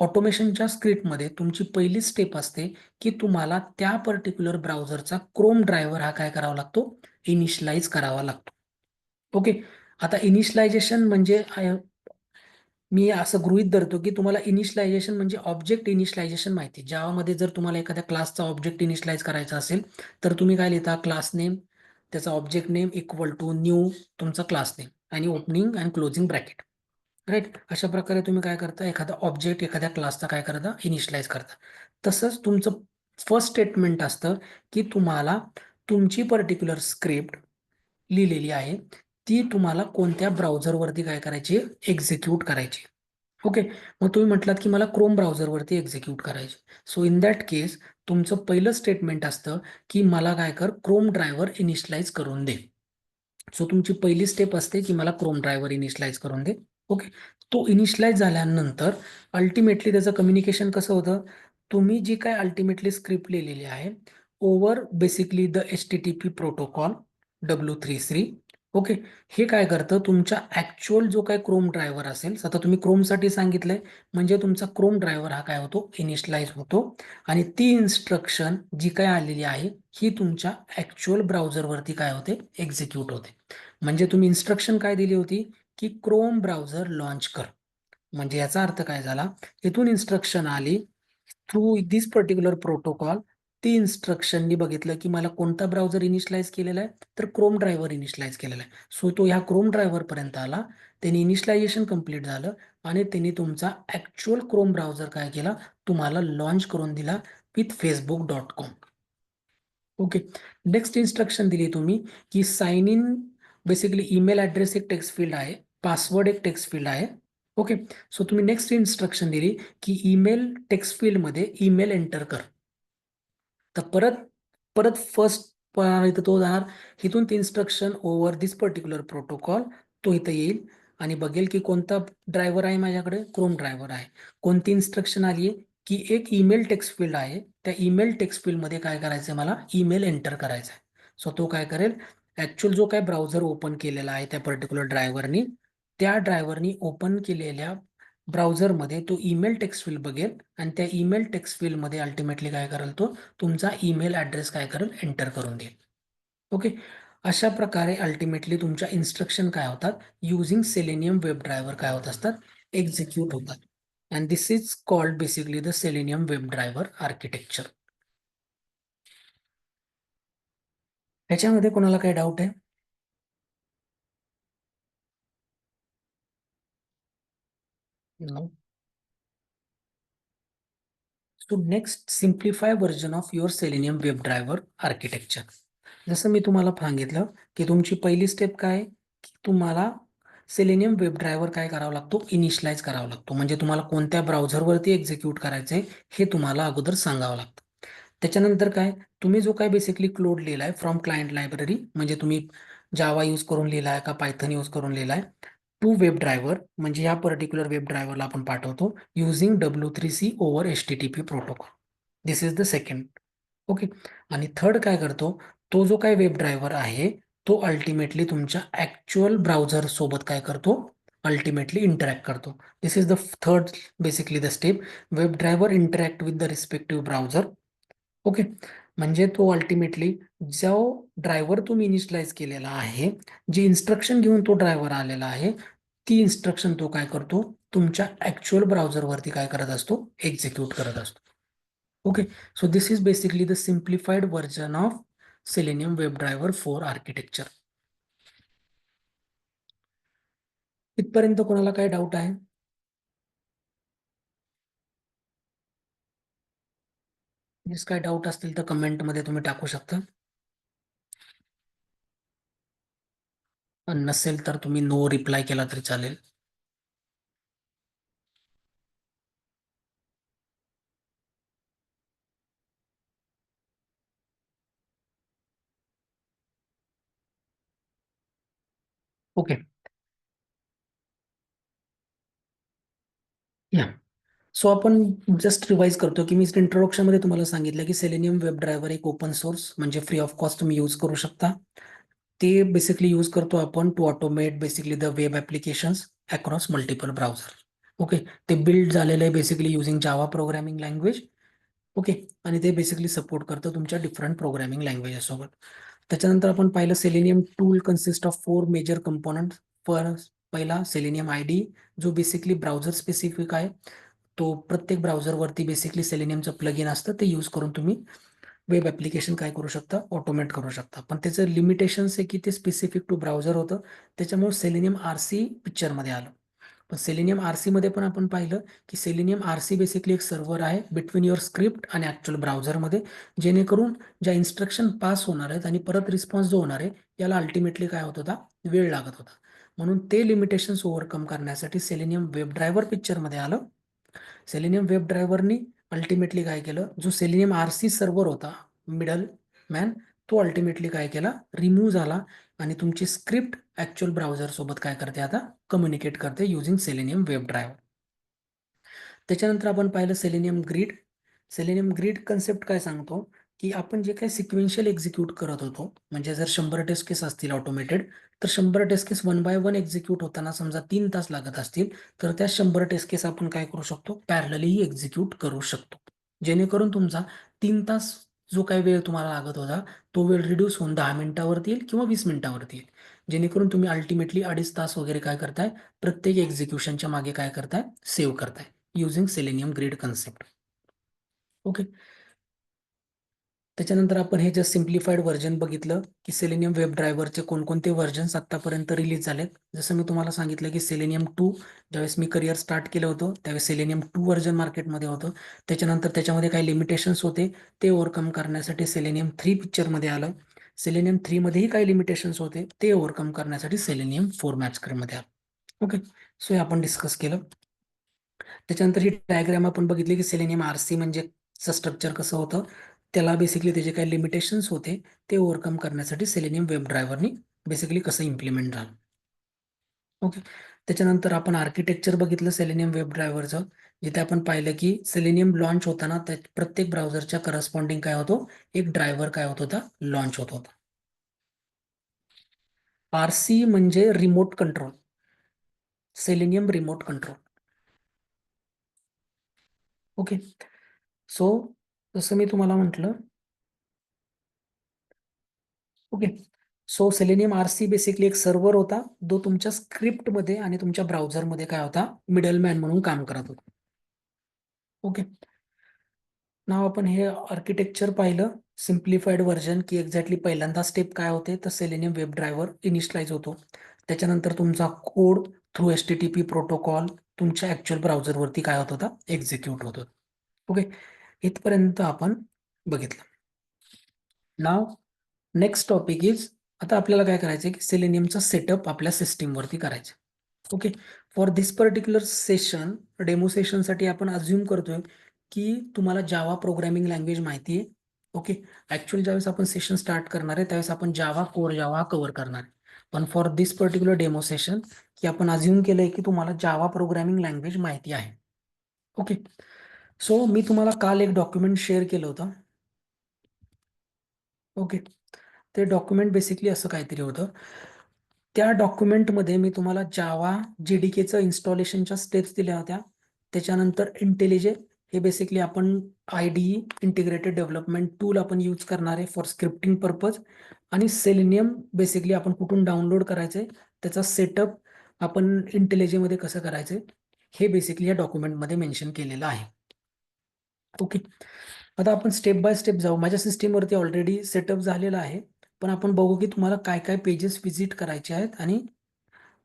ऑटोमेशनच्या स्क्रिप्टमध्ये तुमची पहिली स्टेप असते की तुम्हाला त्या पर्टिक्युलर ब्राउझरचा क्रोम ड्रायव्हर हा काय करावा लागतो, इनिशियलाइज करावा लागतो. ओके. आता इनिशियलायझेशन म्हणजे मी असं गृहीत धरतो की तुम्हाला इनिशियलायझेशन म्हणजे ऑब्जेक्ट इनिशियलायझेशन माहिती. जावामध्ये जर तुम्हाला एखाद्या क्लासचा ऑब्जेक्ट इनिशियलाइज करायचा असेल तर तुम्ही काय लिहिता, क्लास नेम, त्याचा object name equal to new तुमचा क्लास नेम आणि opening and closing bracket. Right. अशा प्रकारे तुम्ही काय करता, एखादा ऑब्जेक्ट एखाद्या क्लासचा काय करता, इनिशियलाइज करता. तसंच तुमचं फर्स्ट स्टेटमेंट असतं की तुम्हाला तुमची पर्टिक्युलर स्क्रिप्ट लिहिलेली आहे ती तुम्हाला कोणत्या ब्राउझरवरती काय करायची, एक्झिक्यूट करायची. ओके. मग तुम्ही म्हटलात की मला क्रोम ब्राउझरवरती एक्झिक्यूट करायची. सो इन दॅट केस तुमचं पहिलं स्टेटमेंट असतं की मला काय कर, क्रोम ड्रायव्हर इनिशियलाइज करून दे. सो तुमची पहिली स्टेप असते की मला क्रोम ड्रायव्हर इनिशियलाइज करून दे. ओके. तो इनिशियलाइज झाल्यानंतर अल्टिमेटली त्याचं कम्युनिकेशन कसं होतं, तुम्ही जी काय अल्टिमेटली स्क्रिप्ट लिहिलेली आहे over basically the HTTP protocol W3C. Okay. हे काय करतं, तुमच्या ऍक्च्युअल जो काय क्रोम ड्रायव्हर असेल, आता तुम्ही क्रोमसाठी सांगितलंय म्हणजे तुमचा क्रोम ड्रायव्हर हा काय होतो, इनिशियलाइज होतो आणि ती इन्स्ट्रक्शन जी काय आलेली आहे ही तुमच्या ऍक्च्युअल ब्राउझरवरती काय होते, एक्झिक्यूट होते. म्हणजे तुम्ही इन्स्ट्रक्शन काय दिली होती की क्रोम ब्राउझर लॉन्च कर. म्हणजे याचा अर्थ काय झाला, इथून इन्स्ट्रक्शन आली थ्रू दिस पर्टिक्युलर प्रोटोकॉल. ती इन्स्ट्रक्शननी बघितलं की मला कोणता ब्राउझर इनिशियलाइज केलेला आहे, तर क्रोम ड्रायव्हर इनिशियलाइज केलेला आहे. सो तो ह्या क्रोम ड्रायव्हर पर्यंत आला, त्यांनी इनिशियलायझेशन कंप्लीट झालं आणि त्यांनी तुमचा ऍक्च्युअल क्रोम ब्राउझर काय केला, तुम्हाला लॉन्च करून दिला with Facebook.com. Okay. Next instruction दिली तुम्ही की sign in, basically email address एक टेक्स्ट फील्ड आहे, पासवर्ड एक टेक्स्ट फील्ड आहे. ओके. सो तुम्ही नेक्स्ट इन्स्ट्रक्शन दिली की ईमेल टेक्स्ट फील्ड मध्ये ईमेल एंटर कर. तर परत परत फर्स्ट इथं तो जाणार, इथून ते इन्स्ट्रक्शन ओव्हर दिस पर्टिक्युलर प्रोटोकॉल तो इथं येईल आणि बघेल की कोणता ड्रायव्हर आहे माझ्याकडे, क्रोम ड्रायव्हर आहे. कोणती इन्स्ट्रक्शन आली आहे की एक ईमेल टेक्स्ट फील्ड आहे, त्या ईमेल टेक्स्ट फील्ड मध्ये काय करायचं, मला ईमेल एंटर करायचा आहे. सो तो काय करेल, ऍक्च्युअल जो काय ब्राउझर ओपन केलेला आहे त्या पर्टिक्युलर ड्रायव्हरनी, त्या ड्रायव्हरनी ओपन केलेल्या ब्राउझरमध्ये तो ईमेल टेक्स्ट फील्ड बघेल आणि त्या ईमेल टेक्स्ट फील्ड मध्ये अल्टिमेटली काय करेल, तो तुमचा ईमेल ऍड्रेस काय करेल, एंटर करून देईल. ओके. अशा प्रकारे अल्टिमेटली तुमच्या इन्स्ट्रक्शन काय होतात, युझिंग सेलेनियम वेब ड्रायव्हर काय होत असतात, एक्झिक्यूट होतात. And this is called basically the Selenium web driver architecture. ह्याच्यामध्ये कोणाला काही डाऊट आहे? No. So next, simplify version of your Selenium web driver architecture. जसं मी तुम्हाला सांगितलं की तुमची पहिली स्टेप काय आहे की तुम्हाला सेलेनियम वेब ड्रायव्हर काय करावा लागतो, इनिशियलाइज करावा लागतो. म्हणजे तुम्हाला कोणत्या ब्राउझरवरती एक्झिक्यूट करायचंय हे तुम्हाला अगोदर सांगावं लागतं. त्याच्यानंतर काय, तुम्ही जो काय बेसिकली कोड लिहिलाय फ्रॉम क्लायंट लायब्ररी, म्हणजे तुम्ही जावा यूज करून लिहिलाय का पायथन यूज करून लिहिलाय, टू वेब ड्रायव्हर म्हणजे या पर्टिक्युलर वेब ड्रायव्हरला आपण पाठवतो using W3C over HTTP protocol. This is the second. Okay. आणि थर्ड काय करतो, तो जो काय वेब ड्रायव्हर आहे तो अल्टिमेटली तुमच्या ऍक्च्युअल ब्राउझर सोबत काय करतो, अल्टिमेटली इंटरॅक्ट करतो. This is the third basically the step. Web driver interact with the respective browser. Okay. म्हणजे तो अल्टिमेटली जो ड्रायव्हर तुम्ही इनिशियलाइज केलेला आहे, जी इन्स्ट्रक्शन घेऊन तो ड्रायव्हर आलेला आहे, ती इन्स्ट्रक्शन तो काय करतो, तुमच्या ऍक्च्युअल ब्राउझरवरती काय करत असतो, एक्झिक्यूट करत असतो. Okay. So this is basically the simplified version of Selenium WebDriver 4 architecture. इथपर्यंत कोणाला काय डाऊट आहे? जर काय डाऊट असतील तर कमेंटमध्ये तुम्ही टाकू शकता. नसेल तर तुम्ही नो रिप्लाय केला तरी चालेल. ओके. या. सो आपण जस्ट रिवाइज करतो की मी इंट्रोडक्शन मध्ये तुम्हाला सांगितलं की सेलेनियम वेब ड्रायव्हर एक ओपन सोर्स म्हणजे फ्री ऑफ कॉस्ट तुम्ही यूज करू शकता. ते बेसिकली यूज करतो आपण to automate basically the web applications across multiple browser. Okay. ते बिल्ड झालेलं आहे basically using Java programming language. Okay. आणि ते बेसिकली सपोर्ट करतं तुमच्या डिफरंट प्रोग्रामिंग लँग्वेजेस सोबत. त्याच्यानंतर आपण पाहिलं Selenium tool consist of 4 major component. पहिला सेलेनियम ID, जो बेसिकली ब्राउझर स्पेसिफिक आहे. तो प्रत्येक ब्राउझरवरती बेसिकली सेलेनियमचं प्लग इन असतं, ते यूज करून तुम्ही वेब ऍप्लिकेशन काय करू शकता, ऑटोमेट करू शकता. पण त्याचं लिमिटेशन्स आहे की ते स्पेसिफिक टू ब्राउझर होतं, त्याच्यामुळे सेलेनियम RC पिक्चरमध्ये आलं. पण सेलेनियम RC मध्ये पण आपण पाहिलं की सेलेनियम RC बेसिकली एक सर्व्हर आहे बिटवीन युअर स्क्रिप्ट आणि ऍक्च्युअल ब्राउझरमध्ये, जेणेकरून ज्या इन्स्ट्रक्शन पास होणार आहेत आणि परत रिस्पॉन्स जो होणार आहे याला अल्टिमेटली काय होत होता, वेळ लागत होता. म्हणून ते लिमिटेशन्स ओव्हरकम करण्यासाठी सेलेनियम वेब ड्रायव्हर पिक्चरमध्ये आलं. सेलेनियम वेब ड्रायव्हरनी अल्टिमेटली काय केलं, जो सेलेनियम RC सर्व्हर होता मिडल मॅन, तो अल्टिमेटली काय केला, रिमूव्ह झाला आणि तुमची स्क्रिप्ट ऍक्च्युअल ब्राउझर सोबत काय करते, आता कम्युनिकेट करते युझिंग सेलेनियम वेब ड्रायव्हर. त्याच्यानंतर आपण पाहिलं selenium grid. Selenium grid concept काय सांगतो की आपण जे काही सिक्वेन्शियल एक्झिक्यूट करत होतो, म्हणजे जर 100 टेस्ट केस असतील ऑटोमेटेड, तर 100 टेस्ट केस 1 बाय 1 एक्झिक्यूट होताना समजा 3 तास लागत असतील, तर त्या 100 टेस्ट केस आपण काय करू शकतो, पॅरलली एक्झिक्यूट करू शकतो. जेणेकरून तुमचा 3 तास जो काही वेळ तुम्हाला लागत होता तो वेळ रिड्यूस होऊन 10 मिनिटावरती येईल किंवा 20 मिनिटावरती येईल. जेणेकरून तुम्ही अल्टिमेटली 2.5 तास वगैरे काय करताय, प्रत्येक एक्झिक्युशनच्या मागे काय करताय, सेव्ह करताय using selenium grid concept. Okay. त्याच्यानंतर आपण हे जस्ट सिम्प्लिफाईड व्हर्जन बघितलं की सेलेनियम वेब ड्रायव्हरचे कोणकोणते व्हर्जन्स आतापर्यंत रिलीज झालेत. जसं मी तुम्हाला सांगितलं की सेलेनियम 2, ज्यावेळेस मी करिअर स्टार्ट केलं होतं त्यावेळेस सेलेनियम 2 व्हर्जन मार्केटमध्ये होतं. त्याच्यानंतर त्याच्यामध्ये काही लिमिटेशन्स होते, ते ओव्हरकम करण्यासाठी सेलेनियम 3 पिक्चरमध्ये आलं. सेलेनियम 3 मध्येही काही लिमिटेशन्स होते, ते ओव्हरकम करण्यासाठी सेलेनियम 4 मॅचकडे आलं. ओके. सो हे आपण डिस्कस केलं. त्याच्यानंतर ही डायग्राम आपण बघितली की सेलेनियम RC म्हणजे स्ट्रक्चर कसं होतं, त्याला बेसिकली त्याचे काही लिमिटेशन्स होते, ते ओव्हरकम करण्यासाठी सेलेनियम वेब ड्रायव्हरनी बेसिकली कसं इम्प्लिमेंट झालं. ओके. त्याच्यानंतर आपण आर्किटेक्चर बघितलं सेलेनियम वेब ड्रायव्हरचं, जिथे आपण पाहिलं की सेलेनियम लॉन्च होताना त्या प्रत्येक ब्राउझरच्या करस्पॉन्डिंग काय होतो, एक ड्रायव्हर काय होत होता, लॉन्च होत होता. RC म्हणजे remote control, Selenium remote control. Okay. So जसं मी तुम्हाला म्हटलं, okay. So selenium RC basically एक सर्व्हर होता, जो तुमच्या स्क्रिप्टमध्ये आणि तुमच्या ब्राउझरमध्ये काय होता, मिडलमॅन म्हणून काम करत होता. ओके. नाव आपण हे आर्किटेक्चर पाहिलं सिम्प्लिफाईड व्हर्जन, की एक्झॅक्टली पहिल्यांदा स्टेप काय होते, तर सेलेनियम वेब ड्रायव्हर इनिशियलाइज होतो. त्याच्यानंतर तुमचा कोड थ्रू HTTP प्रोटोकॉल तुमच्या ऍक्च्युअल ब्राउझरवरती काय होत होता, एक्झिक्यूट होत होता. ओके. इथपर्यंत आपण बघितलं. नाव नेक्स्ट टॉपिक इज, आता आपल्याला काय करायचं की सेलेनियमचा सेटअप आपल्या सिस्टीमवरती करायचं. Okay. For this particular session, demo सेशनसाठी आपण अज्युम करतोय की तुम्हाला जावा प्रोग्रामिंग लँग्वेज माहिती आहे. ओके. ऍक्च्युअली ज्यावेळेस आपण सेशन स्टार्ट करणार आहे त्यावेळेस आपण जावा कोर जावा कव्हर करणार आहे. पण for this particular demo session की आपण अज्युम केलंय की तुम्हाला जावा प्रोग्रामिंग लँग्वेज माहिती आहे. ओके. सो मी तुम्हाला काल एक डॉक्युमेंट शेअर केलं होतं. ओके. ते डॉक्युमेंट बेसिकली असं काहीतरी होतं. त्या डॉक्युमेंटमध्ये मी तुम्हाला जावा जेडीकेचं इन्स्टॉलेशनच्या स्टेप्स दिल्या होत्या. त्याच्यानंतर इंटेलिजे हे बेसिकली आपण आयडीई इंटिग्रेटेड डेव्हलपमेंट टूल आपण यूज करणार आहे फॉर स्क्रिप्टिंग पर्पज. आणि सेलेनियम बेसिकली आपण कुठून डाउनलोड करायचंय, त्याचा सेटअप आपण इंटेलिजेमध्ये कसं करायचंय हे बेसिकली या डॉक्युमेंटमध्ये मेन्शन केलेलं आहे. ओके. आता आपण स्टेप बाय स्टेप जाऊ. माझ्या सिस्टीमवरती ऑलरेडी सेटअप झालेला आहे, पण आपण बघू की तुम्हाला काय काय पेजेस व्हिजिट करायचे आहेत आणि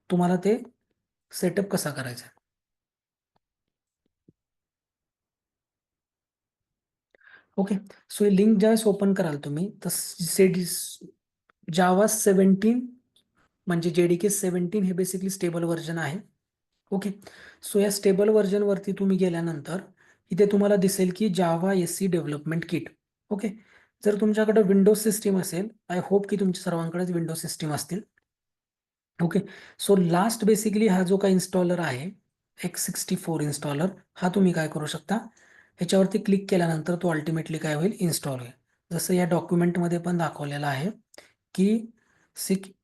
तुम्हाला ते सेटअप कसा करायचा आहे. ओके. सो ही लिंक ज्यावेळेस ओपन कराल तुम्ही तर जावा 17 म्हणजे जेडीके 17 हे बेसिकली स्टेबल व्हर्जन आहे. ओके. सो या स्टेबल व्हर्जन वरती तुम्ही गेल्यानंतर इथे तुम्हाला दिसेल की जावा एससी डेव्हलपमेंट किट. ओके. जर तुमच्याकडे विंडोज सिस्टीम असेल, आय होप की तुमच्या सर्वांकडेच विंडोज सिस्टीम असतील. ओके. सो लास्ट बेसिकली हा जो काही इन्स्टॉलर आहे X64 इन्स्टॉलर, हा तुम्ही काय करू शकता, ह्याच्यावरती क्लिक केल्यानंतर तो अल्टिमेटली काय होईल, इन्स्टॉल होईल. जसं या डॉक्युमेंटमध्ये पण दाखवलेलं आहे की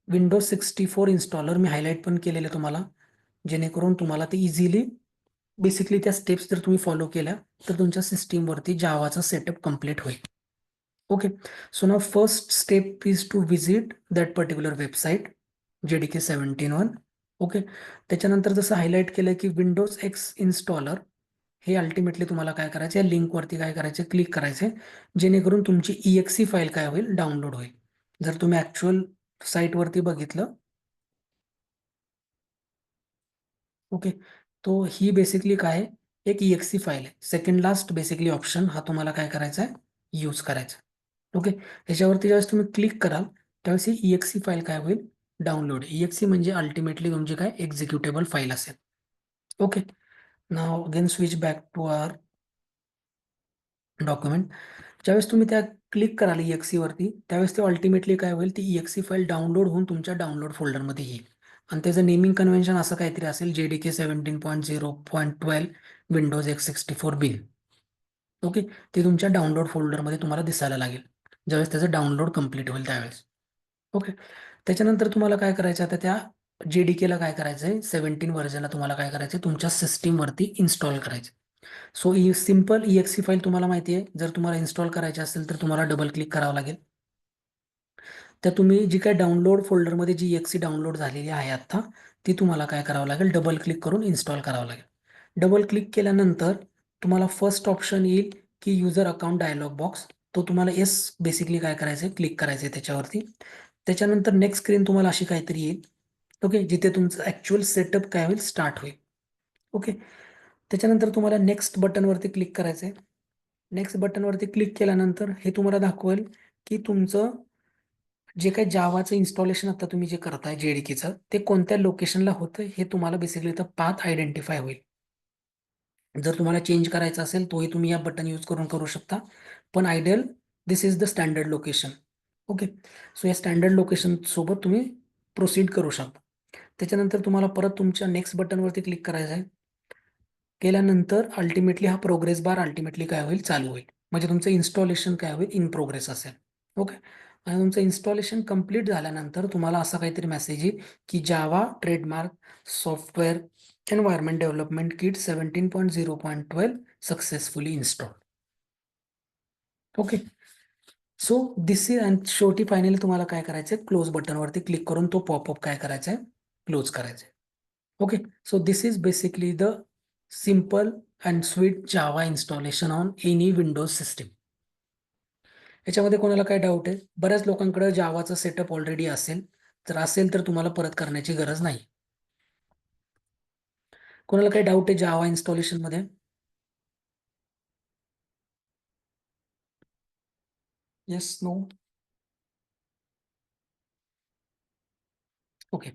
विंडोज 64 इन्स्टॉलर मी हायलाईट पण केलेलं तुम्हाला, जेणेकरून तुम्हाला ते इझिली बेसिकली त्या स्टेप्स जर तुम्ही फॉलो केल्या तर तुमच्या सिस्टीमवरती जावाचा सेटअप कम्प्लीट होईल. Okay. So now first step is to visit that particular website JDK 17 okay. त्याच्यानंतर जसं हायलाईट केलं की विंडोज एक्स इन्स्टॉलर हे अल्टिमेटली तुम्हाला काय करायचं, या लिंकवरती काय करायचं, क्लिक करायचे, जेणेकरून तुमची EXE फाईल काय होईल, डाउनलोड होईल. जर तुम्ही ऍक्च्युअल साईटवरती बघितलं, ओके, तो ही बेसिकली काय आहे, एक EXE फाईल आहे. सेकंड लास्ट बेसिकली ऑप्शन हा तुम्हाला काय करायचा आहे, यूज करायचा. ओके. ह्याच्यावरती ज्यावेळेस तुम्ही क्लिक कराल त्यावेळेस ही EXE फाईल काय होईल, डाउनलोड. EXE म्हणजे अल्टिमेटली तुमची काय एक्झिक्युटेबल फाईल असेल. Okay. Now again switch back to our document. ज्यावेळेस तुम्ही त्या क्लिक कराल EXE वरती त्यावेळेस ते अल्टिमेटली काय होईल, ती EXE फाईल डाउनलोड होऊन तुमच्या डाउनलोड फोल्डरमध्ये येईल. आणि त्याचं नेमिंग कन्व्हेन्शन असं काहीतरी असेल, JDK 17.0.12 विंडोज X64 बिन. ओके. ते तुमच्या डाउनलोड फोल्डरमध्ये तुम्हाला दिसायला लागेल ज्यावेळेस त्याचं डाउनलोड कम्प्लीट होईल त्यावेळेस. ओके. त्याच्यानंतर तुम्हाला काय करायचं, आता त्या JDK ला काय करायचंय, 17 व्हर्जनला तुम्हाला काय करायचंय, तुमच्या सिस्टीमवरती इन्स्टॉल करायचं. सो ही सिम्पल EXE फाईल तुम्हाला माहिती आहे, जर तुम्हाला इन्स्टॉल करायची असेल तर तुम्हाला डबल क्लिक करावं लागेल. तर तुम्ही जी काय डाउनलोड फोल्डरमध्ये जी EXE डाउनलोड झालेली आहे आता, ती तुम्हाला काय करावं लागेल, डबल क्लिक करून इन्स्टॉल करावं लागेल. डबल क्लिक केल्यानंतर तुम्हाला फर्स्ट ऑप्शन येईल की युजर अकाउंट डायलॉग बॉक्स, तो तुम्हाला येस बेसिकली काय करायचं, क्लिक करायचं त्याच्यावरती. त्याच्यानंतर नेक्स्ट स्क्रीन तुम्हाला अशी काहीतरी येईल. ओके. जिथे तुमचं ऍक्च्युअल सेटअप काय होईल, स्टार्ट होईल. ओके. त्याच्यानंतर तुम्हाला नेक्स्ट बटनवरती क्लिक करायचं आहे. नेक्स्ट बटनवरती क्लिक केल्यानंतर हे तुम्हाला दाखवेल की तुमचं जे काही जावाचं इन्स्टॉलेशन आता तुम्ही जे करताय JDKचं, ते कोणत्या लोकेशनला होतं हे तुम्हाला बेसिकली इथं पाथ आयडेंटिफाय होईल. जर तुम्हाला चेंज करायचं असेल तोही तुम्ही या बटन यूज करून करू शकता, पण ideal this is the standard location. Okay. So या स्टँडर्ड लोकेशन सोबत तुम्ही प्रोसीड करू शकता. त्याच्यानंतर तुम्हाला परत तुमच्या नेक्स्ट बटनवरती क्लिक करायचं आहे. केल्यानंतर अल्टिमेटली हा प्रोग्रेस बार अल्टिमेटली काय होईल, चालू होईल. म्हणजे तुमचं इन्स्टॉलेशन काय होईल, इन प्रोग्रेस असेल. ओके. आणि तुमचं इन्स्टॉलेशन कंप्लीट झाल्यानंतर तुम्हाला असा काहीतरी मेसेज येईल की Java trademark software environment development kit 17.0.12 successfully install. Okay. So this is, आणि शेवटी फायनली तुम्हाला काय करायचंय, क्लोज बटनवरती क्लिक करून तो पॉपअप काय करायचा आहे, क्लोज करायचा आहे. Okay. So this is basically the simple and sweet Java installation on any Windows system. याच्यामध्ये कोणाला काय डाऊट आहे? बऱ्याच लोकांकडे जावाचं सेटअप ऑलरेडी असेल, जर असेल तर तुम्हाला परत करण्याची गरज नाही. कोणाला काही डाऊट आहे जावा इन्स्टॉलेशन मध्ये? Yes, no? ओके.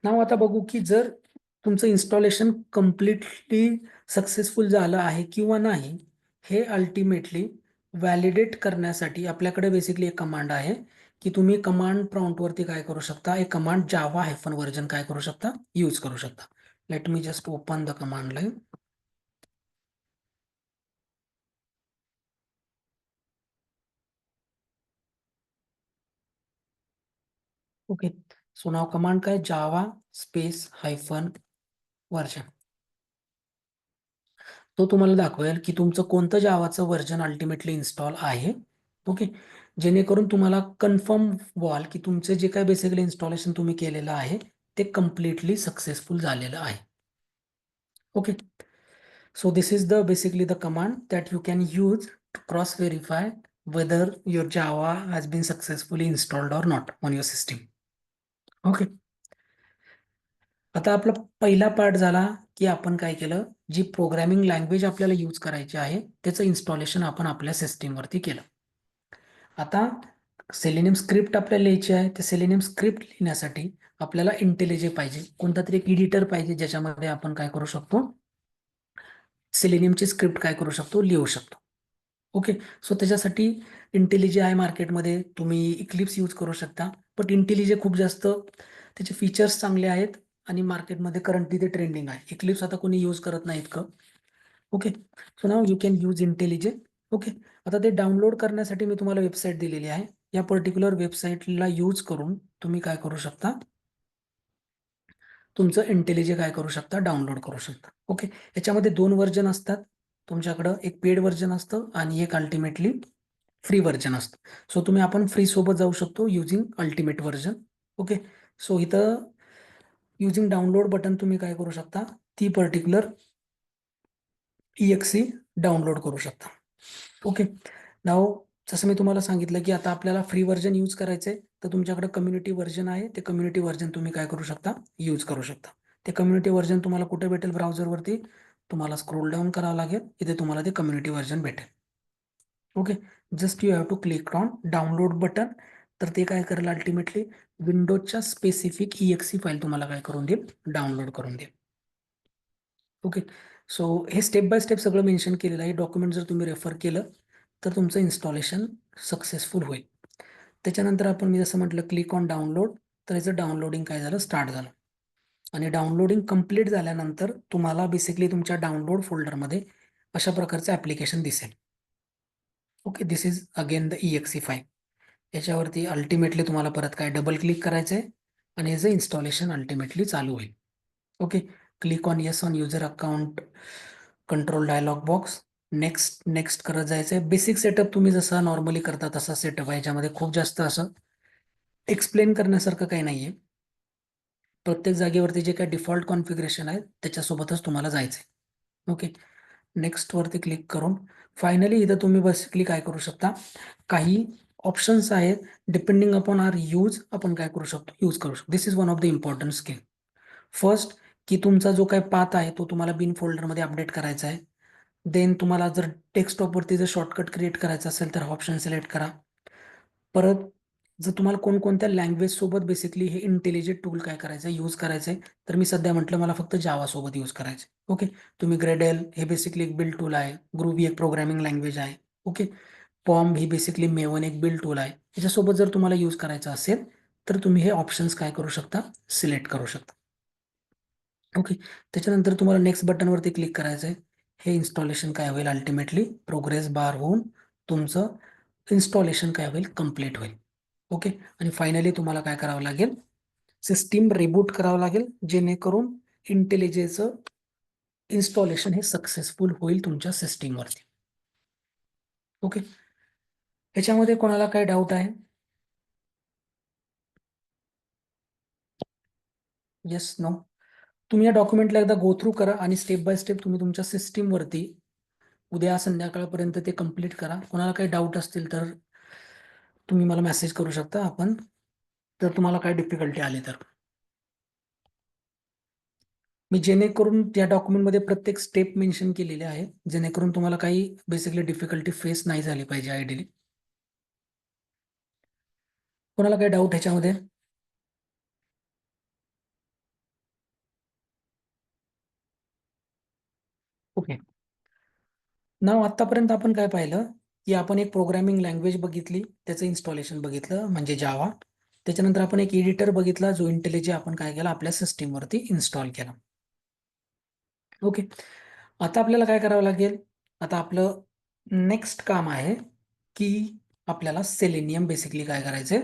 नाव आता बघू की जर तुमचं इन्स्टॉलेशन कम्प्लिटली सक्सेसफुल झालं आहे किंवा नाही, हे अल्टिमेटली व्हॅलिडेट करण्यासाठी आपल्याकडे बेसिकली एक कमांड आहे की तुम्ही कमांड प्रॉम्प्ट वरती काय करू शकता, एक कमांड जावा हायफन वर्जन काय करू शकता, यूज करू शकता. Let me just open the command line. Okay, so now command काय, जावा स्पेस हायफन वर्जन. तो तुम्हाला दाखवेल की तुमचं कोणतं जावाचं व्हर्जन अल्टिमेटली इन्स्टॉल आहे. ओके, जेणेकरून तुम्हाला कन्फर्म व्हाल की तुमचे जे काही बेसिकली इन्स्टॉलेशन तुम्ही केलेलं आहे ते कम्प्लिटली सक्सेसफुल झालेलं आहे. Okay, so this is the basically the command that you can use to cross verify whether your Java has been successfully installed or not on your system. Okay, आता आपला पहिला पार्ट झाला की आपण काय केलं, जी प्रोग्रामिंग लँग्वेज आपल्याला यूज करायची आहे त्याचं इन्स्टॉलेशन आपण आपल्या सिस्टीमवरती केलं. आता सेलेनियम स्क्रिप्ट आपल्याला लिहायची आहे. ते सेलेनियम स्क्रिप्ट लिहिण्यासाठी आपल्याला इंटेलिजे पाहिजे, कोणता तरी एक एडिटर पाहिजे ज्याच्यामध्ये आपण काय करू शकतो, सेलेनियमची स्क्रिप्ट काय करू शकतो, लिहू शकतो. ओके, सो त्याच्यासाठी इंटेलिजे आहे मार्केटमध्ये, तुम्ही इक्लिप्स यूज करू शकता. बट इंटेलिजे खूप जास्त त्याचे फीचर्स चांगले आहेत आणि मार्केटमध्ये करंटली ते ट्रेंडिंग आहे. इक्लिप्स आता कोणी यूज करत नाही इतकं. Okay, so now you can use IntelliJ. Okay, आता ते डाउनलोड करण्यासाठी मी तुम्हाला वेबसाईट दिलेली आहे. या पर्टिक्युलर वेबसाईटला यूज करून तुम्ही काय करू शकता, तुमचं इंटेलिजे काय करू शकता, डाउनलोड करू शकता. ओके, याच्यामध्ये दोन व्हर्जन असतात तुमच्याकडं, एक पेड व्हर्जन असतं आणि एक अल्टिमेटली फ्री व्हर्जन असतं. सो तुम्ही आपण फ्री सोबत जाऊ शकतो using ultimate version. Okay, so इथं युजिंग डाउनलोड बटन तुम्ही काय करू शकता, ती पर्टिक्युलर EXE डाउनलोड करू शकता. ओके, नाव जसं मी तुम्हाला सांगितलं की आता आपल्याला फ्री व्हर्जन यूज करायचंय, तर तुमच्याकडे कम्युनिटी व्हर्जन आहे, ते कम्युनिटी व्हर्जन तुम्ही काय करू शकता, यूज करू शकता. ते कम्युनिटी व्हर्जन तुम्हाला कुठे भेटेल, ब्राउझरवरती तुम्हाला स्क्रोल डाऊन करावं लागेल, इथे तुम्हाला ते कम्युनिटी व्हर्जन भेटेल. Okay, just you have to click on download button. तर ते काय करेल, अल्टिमेटली विंडोजच्या स्पेसिफिक EXE फाईल तुम्हाला काय करून देईल, डाउनलोड करून देईल. ओके, सो हे स्टेप बाय स्टेप सगळं मेन्शन केलेलं आहे. डॉक्युमेंट जर तुम्ही रेफर केलं तर तुमचं इन्स्टॉलेशन सक्सेसफुल होईल. त्याच्यानंतर आपण मी जसं म्हटलं क्लिक ऑन डाउनलोड, तर याचं डाउनलोडिंग काय झालं, स्टार्ट झालं. आणि डाउनलोडिंग कंप्लीट झाल्यानंतर तुम्हाला बेसिकली तुमच्या डाउनलोड फोल्डरमध्ये अशा प्रकारचं ॲप्लिकेशन दिसेल. Okay, this is again the EXE file. याच्यावरती अल्टिमेटली तुम्हाला परत काय डबल क्लिक करायचं आहे आणि याचं इन्स्टॉलेशन अल्टिमेटली चालू होईल. Okay, click on yes on user account control dialog box. Next next करत जायचं आहे. बेसिक सेटअप तुम्ही जसा नॉर्मली करता तसा सेटअप आहे. याच्यामध्ये खूप जास्त असं एक्सप्लेन करण्यासारखं काही नाहीये. प्रत्येक जागेवरती जे काही डिफॉल्ट कॉन्फिगरेशन आहे त्याच्यासोबतच तुम्हाला जायचंय. ओके, नेक्स्ट वरती क्लिक करून फायनली इथं तुम्ही बेसिकली काय करू शकता, काही ऑप्शन्स आहेत, डिपेंडिंग अपॉन आर यूज आपण काय करू शकतो, यूज करू शकतो. This is one of the important skill. First, की तुमचा जो काही पाथ आहे तो तुम्हाला बिन फोल्डरमध्ये अपडेट करायचा आहे. देन तुम्हाला जर डेस्कटॉपवरती जर शॉर्टकट क्रिएट करायचा असेल तर ऑप्शन सिलेक्ट करा. परत जर तुम्हाला कोणकोणत्या लँग्वेज सोबत बेसिकली हे इंटेलिजंट टूल काय करायचं, यूज करायचंय, तर मी सध्या म्हटलं मला फक्त जावा सोबत यूज करायचं. ओके, तुम्ही ग्रेडेल हे बेसिकली एक बिल्ड टूल आहे, ग्रुबी एक प्रोग्रामिंग लँग्वेज आहे. ओके, पॉम ही बेसिकली मेवन एक बिल्ड टूल आहे. याच्यासोबत जर तुम्हाला यूज करायचं असेल तर तुम्ही हे ऑप्शन्स काय करू शकता, सिलेक्ट करू शकता. ओके, त्याच्यानंतर तुम्हाला नेक्स्ट बटनवरती क्लिक करायचं आहे. हे इन्स्टॉलेशन काय होईल, अल्टिमेटली प्रोग्रेस बार होऊन तुमचं इन्स्टॉलेशन काय होईल, कम्प्लीट होईल. ओके, आणि फायनली तुम्हाला काय करावं लागेल, सिस्टीम रिबूट करावं लागेल, जेणेकरून इंटेलिजेचं इन्स्टॉलेशन हे सक्सेसफुल होईल तुमच्या सिस्टीमवरती. ओके, ह्याच्यामध्ये कोणाला काय डाऊट आहे? Yes, no? तुम्ही या डॉक्युमेंटला एकदा गो थ्रू करा आणि स्टेप बाय स्टेप तुम्ही तुमच्या सिस्टीमवरती उद्या संध्याकाळपर्यंत ते कम्प्लीट करा. कोणाला काही डाऊट असतील तर तुम्ही मला मेसेज करू शकता, आपण जर तुम्हाला काय डिफिकल्टी आली तर. मी जेणेकरून या डॉक्युमेंटमध्ये प्रत्येक स्टेप मेन्शन केलेले आहे, जेणेकरून तुम्हाला काही बेसिकली डिफिकल्टी फेस नाही झाली पाहिजे आयडियली. कोणाला काही डाऊट ह्याच्यामध्ये? ओके. नाव आतापर्यंत आपण काय पाहिलं की आपण एक प्रोग्रामिंग लँग्वेज बघितली, त्याचं इन्स्टॉलेशन बघितलं म्हणजे जावा. त्याच्यानंतर आपण एक एडिटर बघितला जो इंटेलिजे आपण काय केला आपल्या सिस्टीमवरती इन्स्टॉल केला. ओके. आता आपल्याला काय करावं लागेल, आता आपलं नेक्स्ट काम आहे की आपल्याला सेलेनियम बेसिकली काय करायचंय,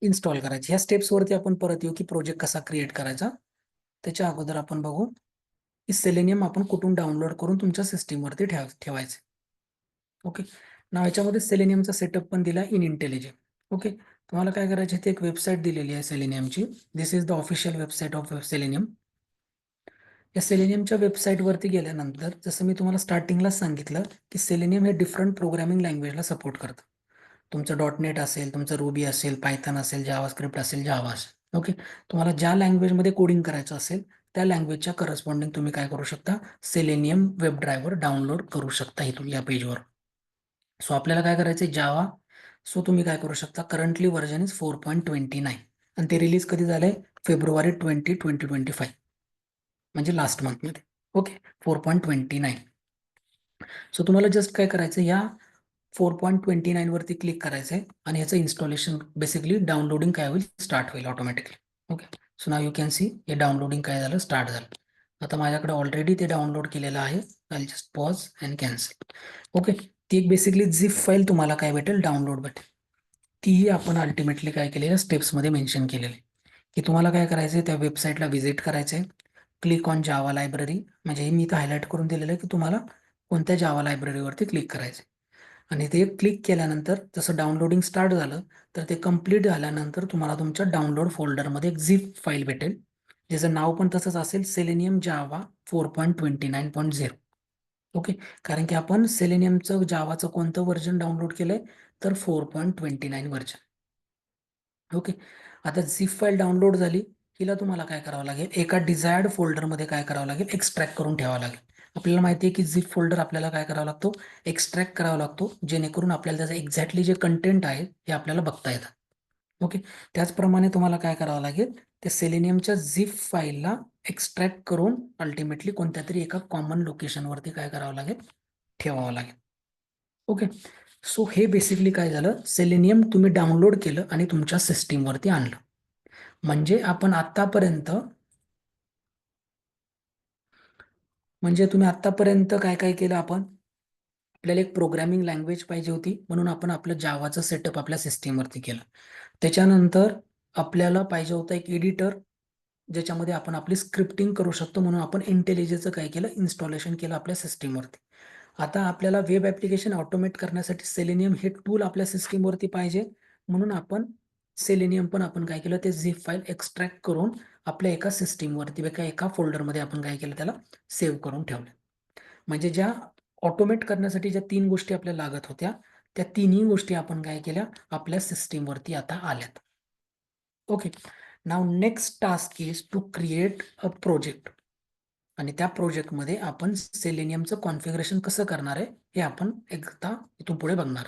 इन्स्टॉल करायचे. ह्या स्टेप्सवरती आपण परत येऊ की प्रोजेक्ट कसा क्रिएट करायचा. त्याच्या अगोदर आपण बघू की सेलेनियम आपण कुठून डाउनलोड करून तुमच्या सिस्टीमवरती ठेवायचे. ओके. नाव याच्यामध्ये सेलेनियमचा सेटअप पण दिला इन इंटेलिजे. ओके. तुम्हाला काय करायचे, ते एक वेबसाईट दिलेली आहे सेलेनियमची. This is the official website of Selenium. या सेलेनियमच्या वेबसाईटवरती गेल्यानंतर जसं मी तुम्हाला स्टार्टिंगलाच सांगितलं की सेलेनियम हे डिफरंट प्रोग्रामिंग लँग्वेजला सपोर्ट करतं. तुमचं .NET असेल, तुमचं रुबी असेल, पायथन असेल, जावास्क्रिप्ट असेल, जावा असेल. ओके. तुम्हाला ज्या लँग्वेजमध्ये कोडिंग करायचं असेल त्या लँग्वेजच्या करस्पॉन्डिंग तुम्ही काय करू शकता, सेलेनियम वेब ड्रायव्हर डाउनलोड करू शकता इथून या पेजवर. सो आपल्याला काय करायचंय, जावा. सो तुम्ही काय करू शकता, करंटली व्हर्जन इज 4.29 आणि ते रिलीज कधी झालंय, फेब्रुवारी 2025 म्हणजे लास्ट मंथमध्ये. ओके. 4.29. सो तुम्हाला जस्ट काय करायचं, या 4.29 वरती क्लिक करायचंय आणि ह्याचं इन्स्टॉलेशन बेसिकली डाउनलोडिंग काय होईल, स्टार्ट होईल automatically. Okay. So now you can see हे डाउनलोडिंग काय झालं, स्टार्ट झालं. आता माझ्याकडे ऑलरेडी ते डाउनलोड केलेलं आहे. I just pause and cancel. Okay. ती एक बेसिकली झिप फाईल तुम्हाला काय भेटेल, डाउनलोड भेटेल. तीही आपण अल्टिमेटली काय केलेलं, स्टेप्समध्ये मेन्शन केलेले की तुम्हाला काय करायचंय, त्या वेबसाईटला व्हिजिट करायचंय. क्लिक ऑन जावा लायब्ररी, म्हणजे हे मी इथं हायलाईट करून दिलेलं आहे की तुम्हाला कोणत्या जावा लायब्ररीवरती क्लिक करायचं. आणि ते क्लिक केल्यानंतर जसं डाउनलोडिंग स्टार्ट झालं तर ते कम्प्लीट झाल्यानंतर तुम्हाला तुमच्या डाउनलोड फोल्डरमध्ये एक झिप फाईल भेटेल, ज्याचं नाव पण तसंच असेल, सेलेनियम जावा 4.29.0. ओके. कारण की आपण सेलेनियमचं जावाचं कोणतं व्हर्जन डाउनलोड केलंय, तर 4.29 व्हर्जन. ओके. आता झिप फाईल डाउनलोड झाली, हिला तुम्हाला काय करावं लागेल, एका डिझायर्ड फोल्डरमध्ये काय करावं लागेल, एक्स्ट्रॅक्ट करून ठेवावं लागेल. आपल्याला माहिती आहे की झिप फोल्डर आपल्याला काय करावा लागतो, एक्स्ट्रॅक्ट करावा लागतो, जेणेकरून आपल्याला त्याचं एक्झॅक्टली जे कंटेंट आहे हे आपल्याला बघता येतं. ओके. त्याचप्रमाणे तुम्हाला काय करावं लागेल, त्या सेलेनियमच्या झिप फाईलला एक्स्ट्रॅक्ट करून अल्टिमेटली कोणत्या तरी एका कॉमन लोकेशनवरती काय करावं लागेल, ठेवावं लागेल. ओके. सो हे बेसिकली काय झालं, सेलेनियम तुम्ही डाउनलोड केलं आणि तुमच्या सिस्टीमवरती आणलं. म्हणजे आपण आतापर्यंत म्हणजे तुम्ही आतापर्यंत काय काय केलं, आपण आपल्याला एक प्रोग्रामिंग लँग्वेज पाहिजे होती म्हणून आपण आपलं जावाचं सेटअप आपल्या सिस्टीमवरती केलं. त्याच्यानंतर आपल्याला पाहिजे होतं एक एडिटर, ज्याच्यामध्ये आपण आपली स्क्रिप्टिंग करू शकतो, म्हणून आपण इंटेलिजेचं काय केलं, इन्स्टॉलेशन केलं आपल्या सिस्टीमवरती. आता आपल्याला वेब ॲप्लिकेशन ऑटोमेट करण्यासाठी सेलेनियम हे टूल आपल्या सिस्टीमवरती पाहिजे, म्हणून आपण सेलेनियम पण आपण काय केलं, ते झिप फाईल एक्स्ट्रॅक्ट करून आपल्या एका सिस्टीमवरती एका फोल्डरमध्ये आपण काय केलं, त्याला सेव्ह करून ठेवलं. म्हणजे ज्या ऑटोमेट करण्यासाठी ज्या 3 गोष्टी आपल्याला लागत होत्या, त्या तिन्ही गोष्टी आपण काय केल्या, आपल्या सिस्टीमवरती आता आल्यात. Okay. Now next task is to create a project. आणि त्या प्रोजेक्टमध्ये आपण सेलेनियमचं कॉन्फिगरेशन कसं करणार आहे हे आपण एकदा इथून पुढे बघणार.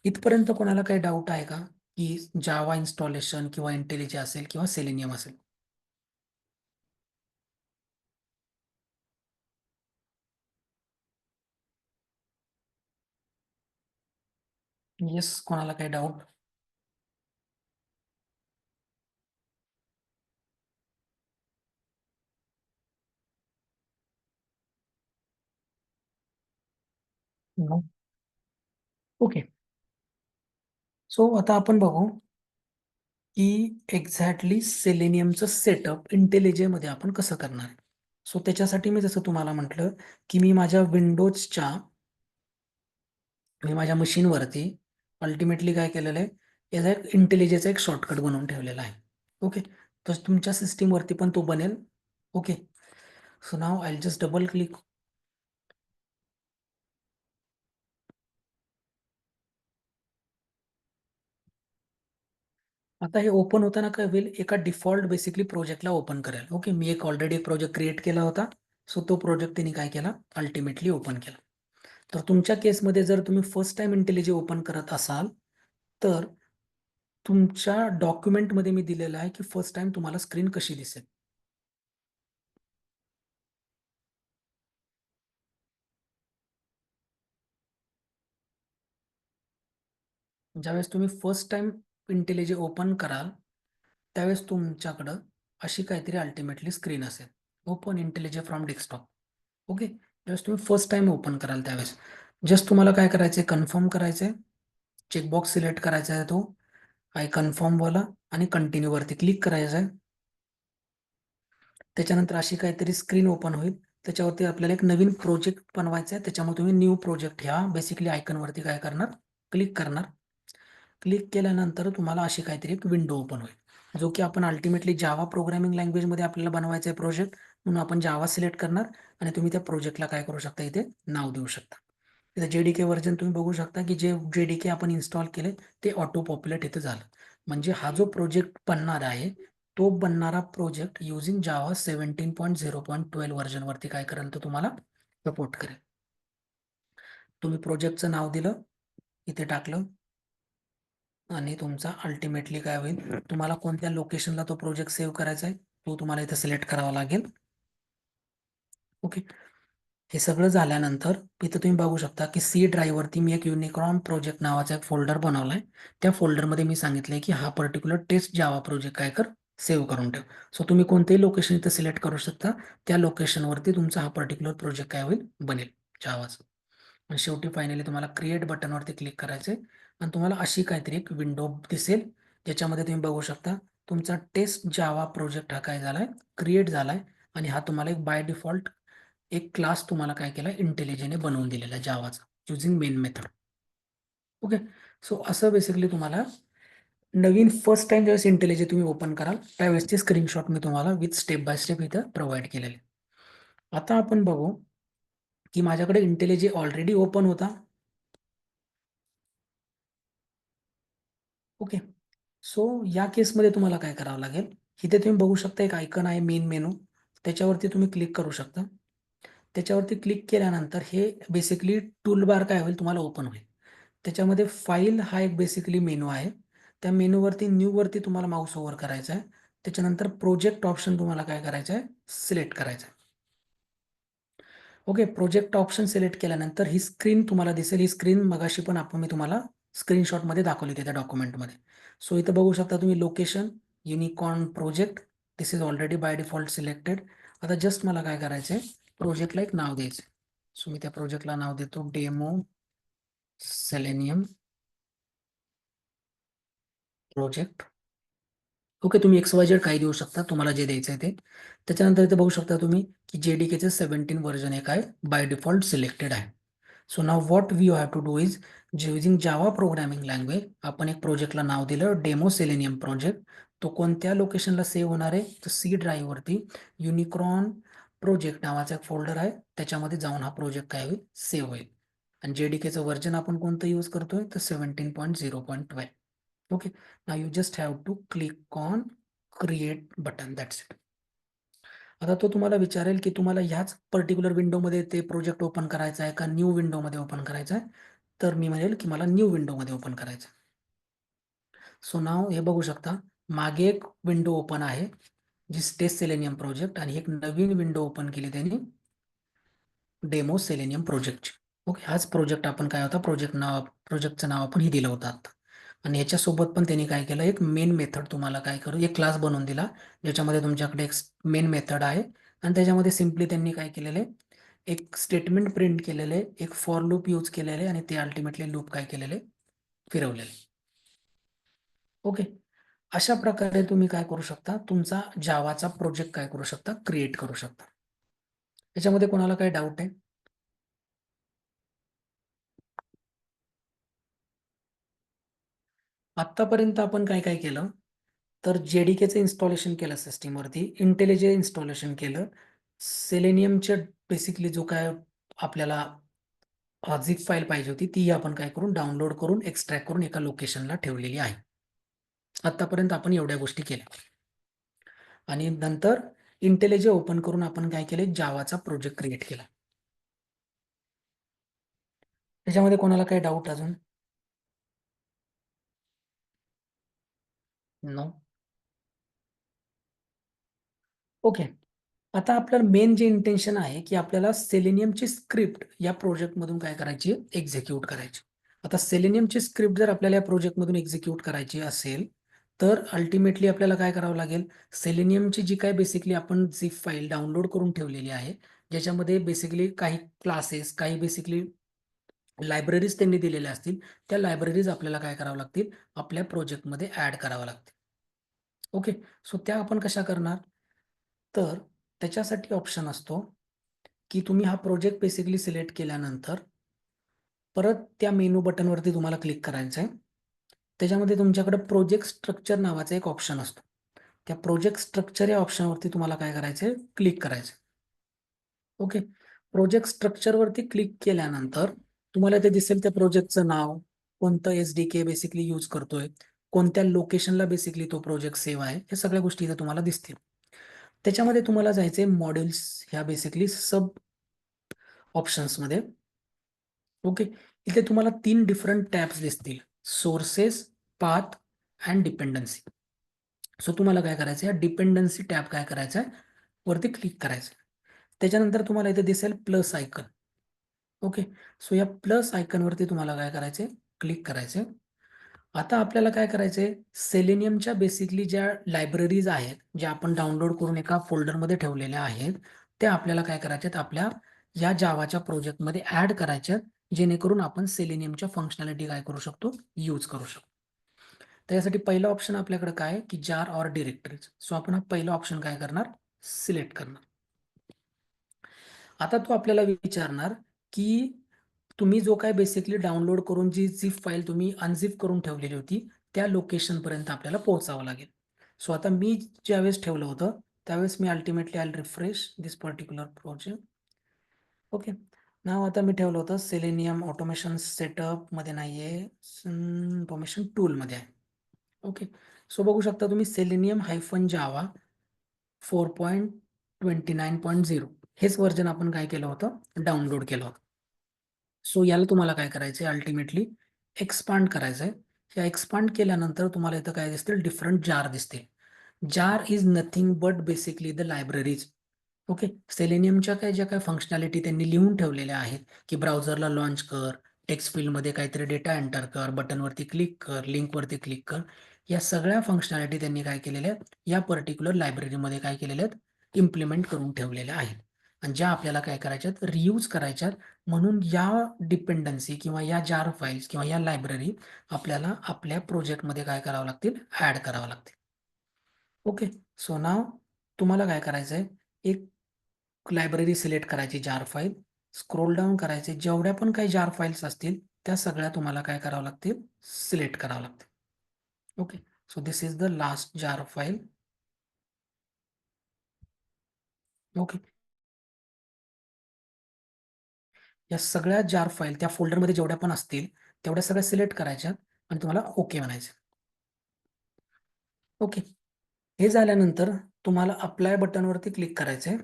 इथपर्यंत कोणाला काही डाऊट आहे का, की जावा इन्स्टॉलेशन किंवा इंटेलिजे असेल किंवा सेलेनियम असेल? येस, कोणाला काही डाऊट? ओके. सो आता आपण बघू की एक्झॅक्टली सेलेनियमचं सेटअप इंटेलिजेमध्ये आपण कसं करणार आहे. सो त्याच्यासाठी मी जसं तुम्हाला म्हटलं की मी माझ्या मशीनवरती अल्टिमेटली काय केलेलं आहे, याचा एक इंटेलिजेचा एक शॉर्टकट बनवून ठेवलेला आहे. ओके. तर तुमच्या सिस्टीमवरती पण तो बनेल. Okay. So now I just double click. आता हे ओपन होताना काय होईल, एका डिफॉल्ट बेसिकली प्रोजेक्टला ओपन करेल. ओके. मी एक ऑलरेडी एक प्रोजेक्ट क्रिएट केला होता. सो तो प्रोजेक्ट त्यांनी काय केला, अल्टिमेटली ओपन केला. तर तुमच्या केसमध्ये जर तुम्ही फर्स्ट टाइम इंटेलिजे ओपन करत असाल तर तुमच्या डॉक्युमेंटमध्ये मी दिलेलं आहे की फर्स्ट टाइम तुम्हाला स्क्रीन कशी दिसेल. ज्यावेळेस तुम्ही फर्स्ट टाइम इंटेलिजे ओपन कराल त्यावेळेस तुमच्याकडं अशी काहीतरी अल्टिमेटली स्क्रीन असेल, ओपन इंटेलिजे फ्रॉम डेस्कटॉप. ओके, ज्यावेळेस तुम्ही फर्स्ट टाइम ओपन कराल त्यावेळेस जस्ट तुम्हाला काय करायचंय, कन्फर्म करायचंय, चेकबॉक्स सिलेक्ट करायचा आहे तो आय कन्फर्म वाला आणि कंटिन्यू वरती क्लिक करायचं आहे. त्याच्यानंतर अशी काहीतरी स्क्रीन ओपन होईल. त्याच्यावरती आपल्याला एक नवीन प्रोजेक्ट बनवायचा आहे. त्याच्यामुळे तुम्ही न्यू प्रोजेक्ट ह्या बेसिकली आयकॉनवरती काय करणार, क्लिक करणार. क्लिक केल्यानंतर तुम्हाला अशी काहीतरी एक विंडो ओपन होईल, जो की आपण अल्टिमेटली जावा प्रोग्रामिंग लँग्वेजमध्ये आपल्याला बनवायचा आहे प्रोजेक्ट, म्हणून आपण जावा सिलेक्ट करणार आणि तुम्ही त्या प्रोजेक्टला काय करू शकता, इथे नाव देऊ शकता. इथे जेडीके व्हर्जन तुम्ही बघू शकता की जे जेडीके आपण इन्स्टॉल केले ते ऑटो पॉप्युलेट इथे झालं. म्हणजे हा जो प्रोजेक्ट बनणार आहे तो बनणारा प्रोजेक्ट युझिंग जावा 17.0.12 व्हर्जन वरती काय करेल, तर तुम्हाला सपोर्ट करेल. तुम्ही प्रोजेक्टचं नाव दिलं, इथे टाकलं आणि तुमचा अल्टिमेटली काय होईल, तुम्हाला कोणत्या लोकेशनला तो प्रोजेक्ट सेव्ह करायचा आहे तो तुम्हाला इथे सिलेक्ट करावा लागेल. ओके, हे सगळं झाल्यानंतर इथं तुम्ही बघू शकता की सी ड्राईव्ह वरती मी एक युनिक्रॉन प्रोजेक्ट नावाचा एक फोल्डर बनवलाय. त्या फोल्डरमध्ये मी सांगितलंय की हा पर्टिक्युलर टेस्ट जावा प्रोजेक्ट काय कर, सेव्ह करून ठेव. सो तुम्ही कोणतेही लोकेशन इथं सिलेक्ट करू शकता, त्या लोकेशनवरती तुमचा हा पर्टिक्युलर प्रोजेक्ट काय होईल, बनेल जावाचा. आणि शेवटी फायनली तुम्हाला क्रिएट बटनवरती क्लिक करायचंय आणि तुम्हाला अशी काहीतरी एक विंडो दिसेल, ज्याच्यामध्ये तुम्ही बघू शकता तुमचा टेस्ट जावा प्रोजेक्ट हा काय झालाय, क्रिएट झालाय. आणि हा तुम्हाला एक बाय डिफॉल्ट एक क्लास तुम्हाला काय केला, इंटेलिजने बनवून दिलेला जावाचा using main method. Okay, so असं बेसिकली तुम्हाला नवीन फर्स्ट टाइम ज्यावेळेस इंटेलिजे तुम्ही ओपन कराल त्यावेळेसचे स्क्रीनशॉट मी तुम्हाला विथ स्टेप बाय स्टेप इथं प्रोव्हाइड केलेले. आता आपण बघू की माझ्याकडे इंटेलिजे ऑलरेडी ओपन होता. ओके, सो या केसमध्ये तुम्हाला काय करावं लागेल, इथे तुम्ही बघू शकता एक आयकन आहे मेन मेनू, त्याच्यावरती तुम्ही क्लिक करू शकता. त्याच्यावरती क्लिक केल्यानंतर हे बेसिकली टूल बार काय होईल, तुम्हाला ओपन होईल. त्याच्यामध्ये फाईल हा एक बेसिकली मेनू आहे. त्या मेनूवरती न्यू वरती तुम्हाला माऊस ओव्हर करायचा आहे. त्याच्यानंतर प्रोजेक्ट ऑप्शन तुम्हाला काय करायचं आहे, सिलेक्ट करायचं आहे. ओके, प्रोजेक्ट ऑप्शन सिलेक्ट केल्यानंतर ही स्क्रीन तुम्हाला दिसेल. ही स्क्रीन मगाशी पण मी तुम्हाला स्क्रीनशॉटमध्ये दाखवली होती त्या डॉक्युमेंटमध्ये. सो इथं बघू शकता तुम्ही location unicorn project, this is already bye default selected. आता जस्ट मला काय करायचं आहे, प्रोजेक्टला एक नाव द्यायचं. सो मी त्या प्रोजेक्टला नाव देतो डेमो सेलेनियम प्रोजेक्ट. ओके, तुम्ही XYZ काही देऊ शकता, तुम्हाला जे द्यायचं आहे ते. त्याच्यानंतर इथे बघू शकता तुम्ही की जेडीकेचे 17 व्हर्जन एक आहे, बाय डिफॉल्ट सिलेक्टेड आहे. So now what we have to do is using Java programming language आपण एक प्रोजेक्टला नाव दिलं डेमो सेलेनियम प्रोजेक्ट. तो कोणत्या लोकेशनला सेव्ह होणार आहे, तर सी ड्राईव्ह वरती युनिक्रॉन प्रोजेक्ट नावाचा एक फोल्डर आहे, त्याच्यामध्ये जाऊन हा प्रोजेक्ट काय होईल, सेव्ह होईल. आणि जेडीकेचं व्हर्जन आपण कोणतं यूज करतोय, तर 17.0.12. Okay, now you just have to click on create button, that's it. आता तो तुम्हाला विचारेल की तुम्हाला ह्याच पर्टिक्युलर विंडोमध्ये ते प्रोजेक्ट ओपन करायचा आहे का न्यू विंडोमध्ये ओपन करायचा आहे, तर मी म्हणेल की मला न्यू विंडोमध्ये ओपन करायचं आहे. सो नाव हे बघू शकता मागे एक विंडो ओपन आहे जी टेस्ट सेलेनियम प्रोजेक्ट, आणि एक नवीन विंडो ओपन केली त्यांनी डेमो सेलेनियम प्रोजेक्टची. ओके, हाच प्रोजेक्ट आपण काय होता, प्रोजेक्टचं नाव आपण ही दिलं होतं आता. आणि याच्यासोबत पण त्यांनी काय केलं, एक मेन मेथड तुम्हाला काय करू, एक क्लास बनवून दिला ज्याच्यामध्ये तुमच्याकडे एक मेन मेथड आहे. आणि त्याच्यामध्ये सिम्पली त्यांनी काय केलेलं आहे, एक स्टेटमेंट प्रिंट केलेले, एक फॉर लूप यूज केलेले आणि ते अल्टिमेटली लूप काय केलेले, फिरवलेले. ओके, अशा प्रकारे तुम्ही काय करू शकता, तुमचा जावाचा प्रोजेक्ट काय करू शकता, क्रिएट करू शकता. याच्यामध्ये कोणाला काही डाऊट आहे? आतापर्यंत आपण काय काय केलं, तर जेडीकेचं इन्स्टॉलेशन केलं सिस्टीमवरती, इंटेलिजे इन्स्टॉलेशन केलं, सेलेनियमचे बेसिकली जो काय आपल्याला झिप फाईल पाहिजे होती ती आपण काय करून डाउनलोड करून एक्सट्रॅक्ट करून एका लोकेशनला ठेवलेली आहे. आतापर्यंत आपण एवढ्या गोष्टी केल्या. आणि नंतर इंटेलिजे ओपन करून आपण काय केले, जावाचा प्रोजेक्ट क्रिएट केला. त्याच्यामध्ये कोणाला काही डाऊट अजून? नो. ओके, आता आपलं मेन जे इंटेन्शन आहे की आपल्याला सेलेनियमची स्क्रिप्ट या प्रोजेक्ट मधून काय करायची, एक्झिक्यूट करायची. आता सेलेनियमची स्क्रिप्ट जर आपल्याला या प्रोजेक्टमधून एक्झिक्यूट करायची असेल तर अल्टिमेटली आपल्याला काय करावं लागेल, सेलेनियमची जी काय बेसिकली आपण झिप फाईल डाउनलोड करून ठेवलेली आहे, ज्याच्यामध्ये बेसिकली काही क्लासेस, काही बेसिकली लायब्ररीज त्यांनी दिलेल्या असतील, त्या लायब्ररीज आपल्याला काय करावं लागतील, आपल्या प्रोजेक्टमध्ये ऍड करावं लागतील. ओके, सो त्या आपण कशा करणार, तर त्याच्यासाठी ऑप्शन असतो की तुम्ही हा प्रोजेक्ट बेसिकली सिलेक्ट केल्यानंतर परत त्या मेनू बटनवरती तुम्हाला क्लिक करायचं आहे. त्याच्यामध्ये तुमच्याकडे प्रोजेक्ट स्ट्रक्चर नावाचा एक ऑप्शन असतो. त्या प्रोजेक्ट स्ट्रक्चर या ऑप्शनवरती तुम्हाला काय करायचं आहे, क्लिक करायचं. ओके, प्रोजेक्ट स्ट्रक्चरवरती क्लिक केल्यानंतर तुम्हाला ते दिसेल त्या प्रोजेक्टचं नाव, कोणतं SDK बेसिकली यूज करतोय, कोणत्या लोकेशनला बेसिकली तो प्रोजेक्ट सेव्ह आहे, या सगळ्या गोष्टी इथे तुम्हाला दिसतील. त्याच्यामध्ये तुम्हाला जायचंय मॉड्यूल्स ह्या बेसिकली सब ऑप्शन्समध्ये. ओके, इथे तुम्हाला 3 डिफरंट टॅब्स दिसतील, sources, path and dependency. So तुम्हाला काय करायचं आहे, डिपेंडन्सी टॅब काय करायचं आहे, वरती क्लिक करायचं. त्याच्यानंतर तुम्हाला इथे दिसेल प्लस आयकन. ओके, सो या प्लस आयकनवरती तुम्हाला काय करायचंय, क्लिक करायचंय. आता आपल्याला काय करायचंय, सेलेनियमच्या बेसिकली ज्या लायब्ररीज आहेत, ज्या आपण डाउनलोड करून एका फोल्डरमध्ये ठेवलेल्या आहेत, त्या आपल्याला काय करायच्यात, आपल्या या जावाच्या प्रोजेक्टमध्ये ऍड करायच्यात, जेणेकरून आपण सेलेनियमच्या फंक्शनॅलिटी काय करू शकतो, यूज करू शकतो. त्यासाठी पहिला ऑप्शन आपल्याकडे काय की जार ऑर डिरेक्टरीज. सो आपण हा पहिला ऑप्शन काय करणार, सिलेक्ट करणार. आता तो आपल्याला विचारणार की तुम्ही जो काय बेसिकली डाउनलोड करून जी झिप फाईल तुम्ही अनझिप करून ठेवलेली होती, त्या लोकेशन पर्यंत आपल्याला पोहोचावं लागेल. सो आता मी ज्यावेळेस ठेवलं होतं त्यावेळेस मी ultimately I refresh this particular project. Okay, now आता मी ठेवलं होतं सेलेनियम ऑटोमेशन सेटअप मध्ये नाहीये, इन्फॉर्मेशन टूल मध्ये आहे. ओके, सो बघू शकता तुम्ही सेलेनियम -जावा 4.29.0 हेच वर्जन आपण काय केलं होतं, डाउनलोड केलं होतं. सो याला तुम्हाला काय करायचंय, अल्टिमेटली एक्सपांड करायचंय. या एक्सपांड केल्यानंतर तुम्हाला इथं काय दिसतील, डिफरंट जार दिसतील. Jar is nothing but basically the libraries. Okay, सेलेनियमच्या काय ज्या काय फंक्शनॅलिटी त्यांनी लिहून ठेवलेल्या आहेत की ब्राउझरला लॉन्च कर, टेक्स्ट फील्डमध्ये काहीतरी डेटा एंटर कर, बटनवरती क्लिक कर, लिंकवरती क्लिक कर, या सगळ्या फंक्शनॅलिटी त्यांनी काय केलेल्या आहेत, या पर्टिक्युलर लायब्ररीमध्ये काय केलेल्या आहेत, इम्प्लिमेंट करून ठेवलेल्या आहेत. आणि ज्या आपल्याला काय करायच्यात, रियूज करायच्यात. म्हणून या डिपेंडन्सी किंवा या जार फाईल्स किंवा या लायब्ररी आपल्याला आपल्या प्रोजेक्टमध्ये काय करावं लागतील, ऍड करावं लागतील. ओके, सो नाव तुम्हाला काय करायचंय, एक लायब्ररी सिलेक्ट करायची, जार फाईल, स्क्रोल डाऊन करायचे, जेवढ्या पण काही जार फाईल्स असतील त्या सगळ्या तुम्हाला काय करावं लागतील, सिलेक्ट करावं लागतील. Okay, so this is the last jar file. Okay, या सगळ्या जार फाईल त्या फोल्डरमध्ये जेवढ्या पण असतील तेवढ्या सगळ्या सिलेक्ट करायच्या आणि तुम्हाला ओके म्हणायचं. ओके, हे झाल्यानंतर तुम्हाला अप्लाय बटनवरती क्लिक करायचंय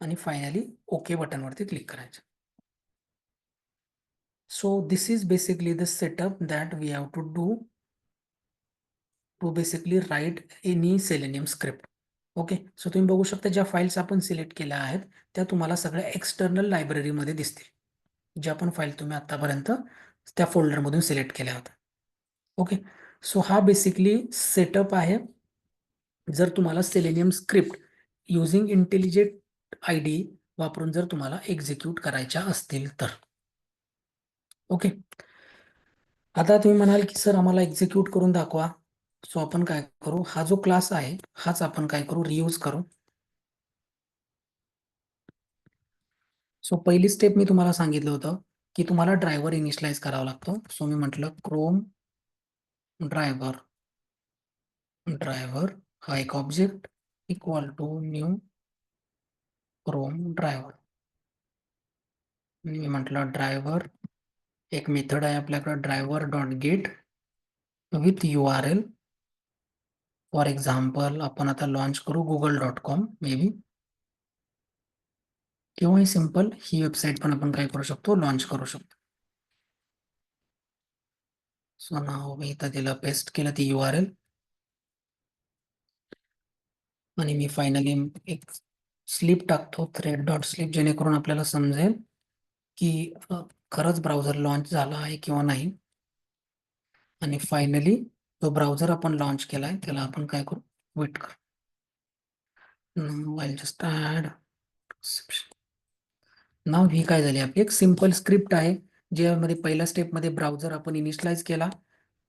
आणि फायनली ओके बटनवरती क्लिक करायचं. So this is basically the setup that we have to do to basically write any Selenium script. Okay, so तुम्ही बघू शकता ज्या फाईल्स आपण सिलेक्ट केल्या आहेत त्या तुम्हाला सगळ्या एक्सटर्नल लायब्ररीमध्ये दिसतील, ज्या पण फाईल तुम्ही आतापर्यंत त्या फोल्डरमधून सिलेक्ट केल्या होत्या. ओके, सो हा बेसिकली सेटअप आहे जर तुम्हाला selenium script using intelligent ID वापरून जर तुम्हाला एक्झिक्यूट करायच्या असतील तर. ओके, आता तुम्ही म्हणाल की सर आम्हाला एक्झिक्यूट करून दाखवा. सो आपण काय करू, हा जो क्लास आहे हाच आपण काय करू, रियूज करू. सो पहिली स्टेप मी तुम्हाला सांगितलं होतं की तुम्हाला ड्रायव्हर इनिशियलाइज करावा लागतो. सो मी म्हटलं क्रोम ड्रायव्हर, ड्रायव्हर हा एक object equal to new Chrome driver. मी म्हटलं ड्रायव्हर, एक मेथड आहे आपल्याकडे driver dot get with URL. For example आपण आता लॉन्च करू google.com मे बी, किंवा ही सिंपल ही वेबसाईट पण आपण काय करू शकतो, लॉन्च करू शकतो. सो नाव मी इथं दिलं, पेस्ट केलं ती URL आणि मी फायनली एक स्लिप टाकतो, थ्रेड डॉट स्लिप, जेणेकरून आपल्याला समजेल की खरंच ब्राउझर लॉन्च झाला आहे किंवा नाही. आणि फायनली जो ब्राउझर आपण लॉन्च केलाय त्याला आपण काय करू, वेट करू. आय जस्ट ऍड नाव. ही काय झाली आपली एक सिंपल स्क्रिप्ट आहे, ज्यामध्ये पहिल्या स्टेपमध्ये ब्राउझर आपण इनिशियलाइज केला,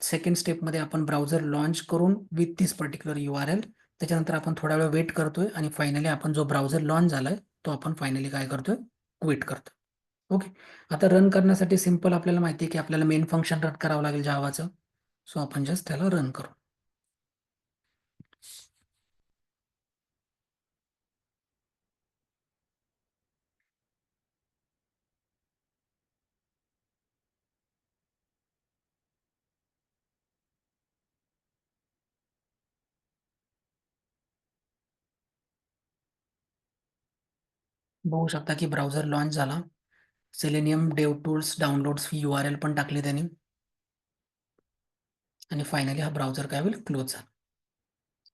सेकंड स्टेपमध्ये आपण ब्राउझर लॉन्च करून विथ दिस पर्टिक्युलर URL, त्याच्यानंतर आपण थोडा वेळ वेट करतोय आणि फायनली आपण जो ब्राउझर लॉन्च झालाय तो आपण फायनली काय करतोय, क्विट करतो. ओके. आता रन करण्यासाठी सिंपल आपल्याला माहिती आहे की आपल्याला मेन फंक्शन रन करावं लागेल जावाचं. सो आपण जस्ट त्याला रन करू. बघू शकता की ब्राउझर लॉन्च झाला. Selenium dev tools downloads URL पण टाकली त्यांनी आणि फायनली हा ब्राउझर काय होईल, क्लोज झाला.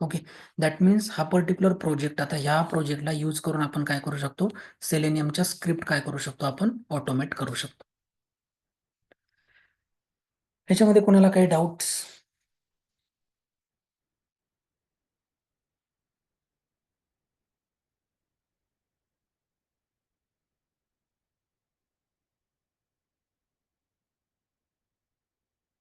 ओके. दॅट मीन्स हा पर्टिक्युलर प्रोजेक्ट, आता ह्या प्रोजेक्टला यूज करून आपण काय करू शकतो, सेलेनियमच्या स्क्रिप्ट काय करू शकतो, आपण ऑटोमेट करू शकतो. ह्याच्यामध्ये कोणाला काही डाऊट्स